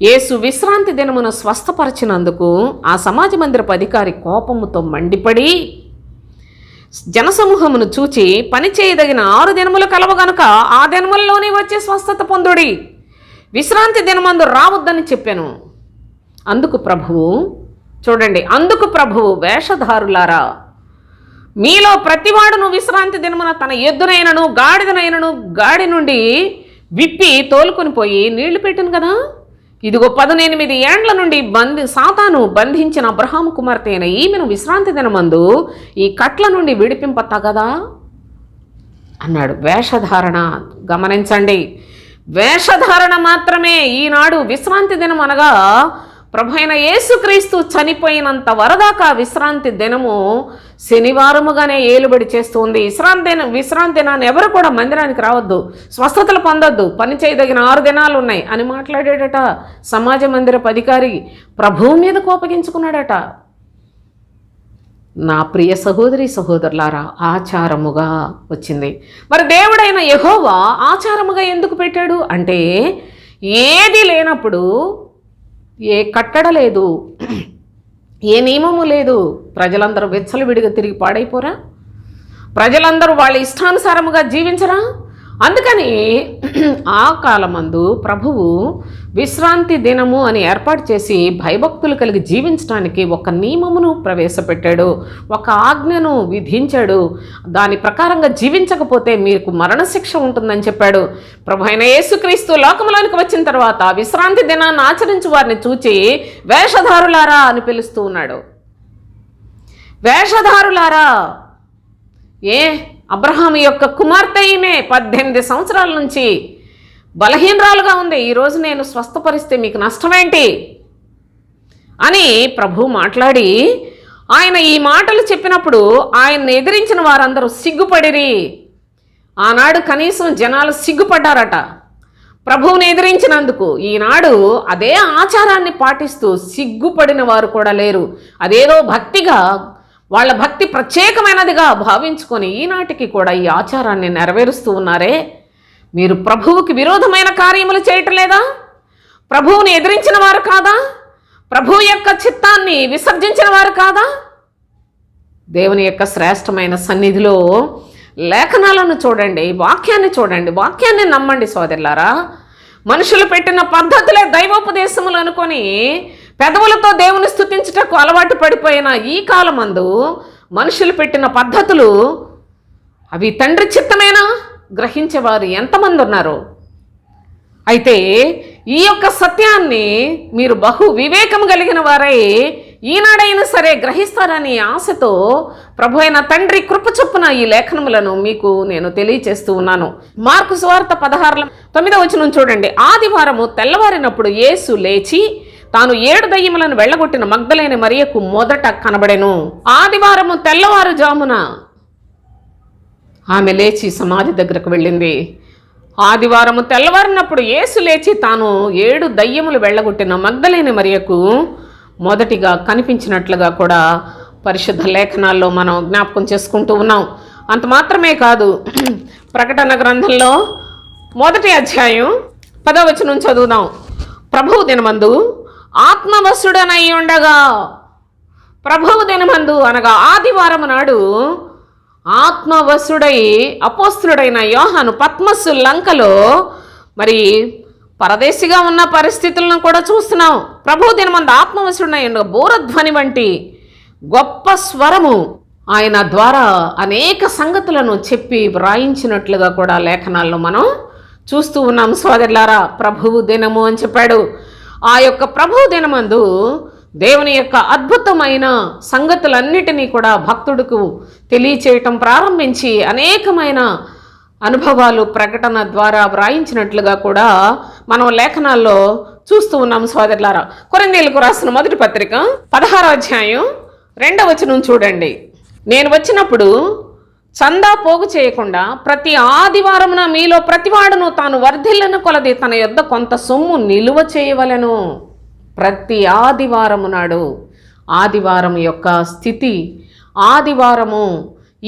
యేసు విశ్రాంతి దినమును స్వస్థపరచినందుకు ఆ సమాజ మందిరపు అధికారి కోపముతో మండిపడి, జనసమూహమును చూచి, పని చేయదగిన 6 దినములు కలవు గనుక ఆ దినముల్లోనే వచ్చి స్వస్థత పొందుడి, విశ్రాంతి దినమందు రావద్దని చెప్పాను. అందుకు ప్రభువు వేషధారులారా, మీలో ప్రతివాడును విశ్రాంతి దినమున తన ఎద్దునైనను గాడిదనైనను గాడి నుండి విప్పి తోలుకొని పోయి నీళ్లు పెట్టాను కదా. ఇదిగో 18 ఏండ్ల నుండి సాతాను బంధించిన అబ్రహాము కుమార్తె అయిన ఈమెను విశ్రాంతి దినమందు ఈ కట్ల నుండి విడిపింప తగదా అన్నాడు. వేషధారణ గమనించండి. వేషధారణ మాత్రమే ఈనాడు విశ్రాంతి దినం అనగా ప్రభువైన యేసుక్రీస్తు చనిపోయినంత వరదాకా విశ్రాంతి దినము శనివారముగానే ఏలుబడి చేస్తుంది. విశ్రాంతి దినాన్ని ఎవరు కూడా మందిరానికి రావద్దు, స్వస్థతలు పొందొద్దు, పని చేయదగిన 6 దినాలు ఉన్నాయి అని మాట్లాడాడట సమాజ మందిరపు అధికారి. ప్రభువు మీద కోపగించుకున్నాడట. నా ప్రియ సహోదరి సహోదరులారా, ఆచారముగా వచ్చింది. మరి దేవుడైన యెహోవా ఆచారముగా ఎందుకు పెట్టాడు అంటే, ఏది లేనప్పుడు ఏ కట్టడ లేదు, ఏ నియమము లేదు, ప్రజలందరూ విచ్చలవిడిగా తిరిగి పాడైపోరా? ప్రజలందరూ వాళ్ళ ఇష్టానుసారముగా జీవించరా? అందుకని ఆ కాలమందు ప్రభువు విశ్రాంతి దినము అని ఏర్పాటు చేసి భయభక్తులు కలిగి జీవించడానికి ఒక నియమమును ప్రవేశపెట్టాడు, ఒక ఆజ్ఞను విధించాడు. దాని ప్రకారంగా జీవించకపోతే మీకు మరణశిక్ష ఉంటుందని చెప్పాడు. ప్రభువైన యేసుక్రీస్తు లోకములోనికి వచ్చిన తర్వాత విశ్రాంతి దినాన్ని ఆచరించు వారిని చూచి వేషధారులారా అని పిలుస్తూ ఉన్నాడు. వేషధారులారా, అబ్రహాము యొక్క కుమార్తె ఈమె 18 సంవత్సరాల నుంచి బలహీనరాలుగా ఉంది, ఈరోజు నేను స్వస్థపరిస్తే మీకు నష్టమేంటి అని ప్రభు మాట్లాడి, ఆయన ఈ మాటలు చెప్పినప్పుడు ఆయన్ని ఎదిరించిన వారందరూ సిగ్గుపడిరి. ఆనాడు కనీసం జనాలు సిగ్గుపడ్డారట ప్రభువుని ఎదిరించినందుకు. ఈనాడు అదే ఆచారాన్ని పాటిస్తూ సిగ్గుపడిన వారు కూడా లేరు. అదేదో భక్తిగా, వాళ్ళ భక్తి ప్రత్యేకమైనదిగా భావించుకొని ఈనాటికి కూడా ఈ ఆచారాన్ని నెరవేరుస్తూ ఉన్నారే. మీరు ప్రభువుకి విరోధమైన కార్యములు చేయటం లేదా? ప్రభువుని ఎదిరించిన వారు కాదా? ప్రభువు యొక్క చిత్తాన్ని విసర్జించిన వారు కాదా? దేవుని యొక్క శ్రేష్టమైన సన్నిధిలో లేఖనాలను చూడండి, వాక్యాన్ని చూడండి, వాక్యాన్ని నమ్మండి సోదరులారా. మనుషులు పెట్టిన పద్ధతులే దైవోపదేశములు అనుకొని పెదవులతో దేవుని స్తుతించుటకు అలవాటు పడిపోయిన ఈ కాలమందు మనుషులు పెట్టిన పద్ధతులు అవి తండ్రి చిత్తమేనా గ్రహించేవారు ఎంతమంది ఉన్నారు? అయితే ఈ యొక్క సత్యాన్ని మీరు బహు వివేకం కలిగిన వారై ఈనాడైనా సరే గ్రహిస్తారని ఆశతో ప్రభు అయిన తండ్రి కృప చొప్పున ఈ లేఖనములను మీకు నేను తెలియచేస్తూ ఉన్నాను. మార్కు సువార్త 16:9 చూడండి. ఆదివారము తెల్లవారినప్పుడు యేసు లేచి తాను 7 దయ్యములను వెళ్ళగొట్టిన మగ్దలేని మరియకు మొదట కనబడెను. ఆదివారము తెల్లవారుజామున ఆమె లేచి సమాధి దగ్గరకు వెళ్ళింది. ఆదివారము తెల్లవారినప్పుడు యేసు లేచి తాను 7 దయ్యములు వెళ్ళగొట్టిన మగ్దలేని మరియకు మొదటిగా కనిపించినట్లుగా కూడా పరిశుద్ధ లేఖనాల్లో మనం జ్ఞాపకం చేసుకుంటూ ఉన్నాం. అంత మాత్రమే కాదు, ప్రకటన గ్రంథంలో 1వ అధ్యాయం 10వ వచనం చదువుదాం. ప్రభువు దినమందు ఆత్మవశుడనై ఉండగా, ప్రభువు దినమందు అనగా ఆదివారం నాడు ఆత్మవశుడై అపోస్తులుడైన యోహాను పత్మస్సు లంకలో మరి పరదేశిగా ఉన్న పరిస్థితులను కూడా చూస్తున్నాం. ప్రభువు దినమందు ఆత్మవశుడనై ఉండగా బోరధ్వని వంటి గొప్ప స్వరము ఆయన ద్వారా అనేక సంగతులను చెప్పి వ్రాయించినట్లుగా కూడా లేఖనాల్లో మనం చూస్తూ ఉన్నాం సోదరులారా. ప్రభువు దినము అని చెప్పాడు. ఆ యొక్క ప్రభువు దినమందు దేవుని యొక్క అద్భుతమైన సంగతులన్నిటినీ కూడా భక్తుడికి తెలియచేయటం ప్రారంభించి అనేకమైన అనుభవాలు ప్రకటన ద్వారా వ్రాయించినట్లుగా కూడా మనం లేఖనాల్లో చూస్తూ ఉన్నాం సోదరులారా. కొరింథీయులకు రాసిన 1వ పత్రిక 16వ అధ్యాయం 2వ వచనం చూడండి. నేను వచ్చినప్పుడు చందా పోగు చేయకుండా ప్రతి ఆదివారమున మీలో ప్రతివాడును తాను వర్ధిల్లను కొలది తన యొద్ద కొంత సొమ్ము నిలువ చేయవలెను. ప్రతి ఆదివారము నాడు, ఆదివారం యొక్క స్థితి, ఆదివారము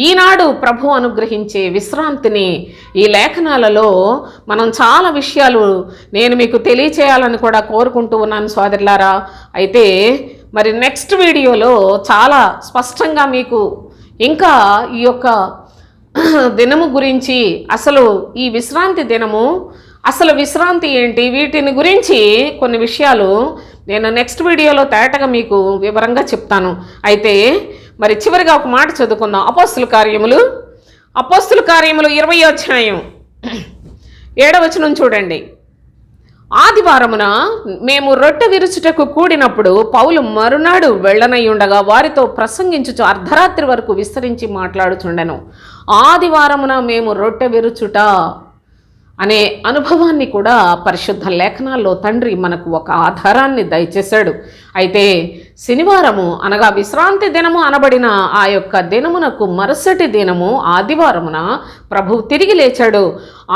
ఈనాడు ప్రభు అనుగ్రహించే విశ్రాంతిని ఈ లేఖనాలలో మనం చాలా విషయాలు నేను మీకు తెలియచేయాలని కూడా కోరుకుంటూ ఉన్నాను సోదరులారా. అయితే మరి నెక్స్ట్ వీడియోలో చాలా స్పష్టంగా మీకు ఇంకా ఈ యొక్క దినము గురించి, అసలు ఈ విశ్రాంతి దినము, అసలు విశ్రాంతి ఏంటి, వీటిని గురించి కొన్ని విషయాలు నేను నెక్స్ట్ వీడియోలో తేటగా మీకు వివరంగా చెప్తాను. అయితే మరి చివరిగా ఒక మాట చదువుకుందాం. అపోస్తుల కార్యములు 20వ అధ్యాయం 7వ వచనం చూడండి. ఆదివారమున మేము రొట్టె విరుచుటకు కూడినప్పుడు పౌలు మరునాడు వెళ్ళనై ఉండగా వారితో ప్రసంగించుచు అర్ధరాత్రి వరకు విస్తరించి మాట్లాడుచుండెను. ఆదివారమున మేము రొట్టె విరుచుట అనే అనుభవాన్ని కూడా పరిశుద్ధ లేఖనాల్లో తండ్రి మనకు ఒక ఆధారాన్ని దయచేశాడు. అయితే శనివారము అనగా విశ్రాంతి దినము అనబడిన ఆ యొక్క దినమునకు మరుసటి దినము ఆదివారమున ప్రభువు తిరిగి లేచాడు.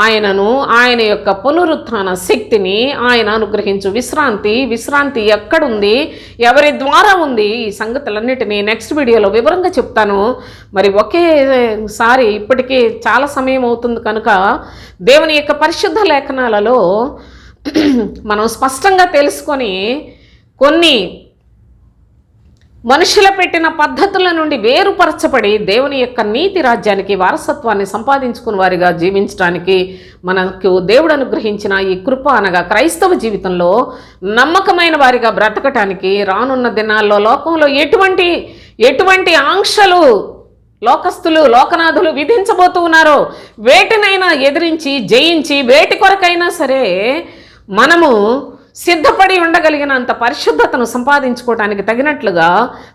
ఆయనను, ఆయన యొక్క పునరుత్థాన శక్తిని, ఆయన అనుగ్రహించు విశ్రాంతి ఎక్కడుంది, ఎవరి ద్వారా ఉంది, ఈ సంగతులన్నిటినీ నెక్స్ట్ వీడియోలో వివరంగా చెప్తాను. మరి ఒకేసారి ఇప్పటికీ చాలా సమయం అవుతుంది కనుక దేవుని యొక్క పరిశుద్ధ లేఖనాలలో మనం స్పష్టంగా తెలుసుకొని కొన్ని మనుషుల పెట్టిన పద్ధతుల నుండి వేరుపరచబడి దేవుని యొక్క నీతి రాజ్యానికి వారసత్వాన్ని సంపాదించుకున్న వారిగా జీవించడానికి మనకు దేవుడు అనుగ్రహించిన ఈ కృప అనగా క్రైస్తవ జీవితంలో నమ్మకమైన వారిగా బ్రతకటానికి రానున్న దినాల్లో లోకంలో ఎటువంటి ఆంక్షలు లోకస్తులు, లోకనాథులు విధించబోతూ ఉన్నారో వేటినైనా ఎదిరించి జయించి వేటి కొరకైనా సరే మనము సిద్ధపడి ఉండగలిగినంత పరిశుద్ధతను సంపాదించుకోవటానికి తగినట్లుగా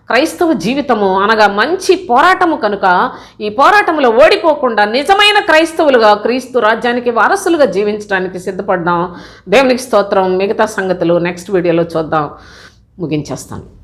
క్రైస్తవ జీవితము అనగా మంచి పోరాటము కనుక ఈ పోరాటంలో ఓడిపోకుండా నిజమైన క్రైస్తవులుగా క్రీస్తు రాజ్యానికి వారసులుగా జీవించడానికి సిద్ధపడ్డాం. దేవునికి స్తోత్రం. మిగతా సంగతులు నెక్స్ట్ వీడియోలో చూద్దాం. ముగించేస్తాను.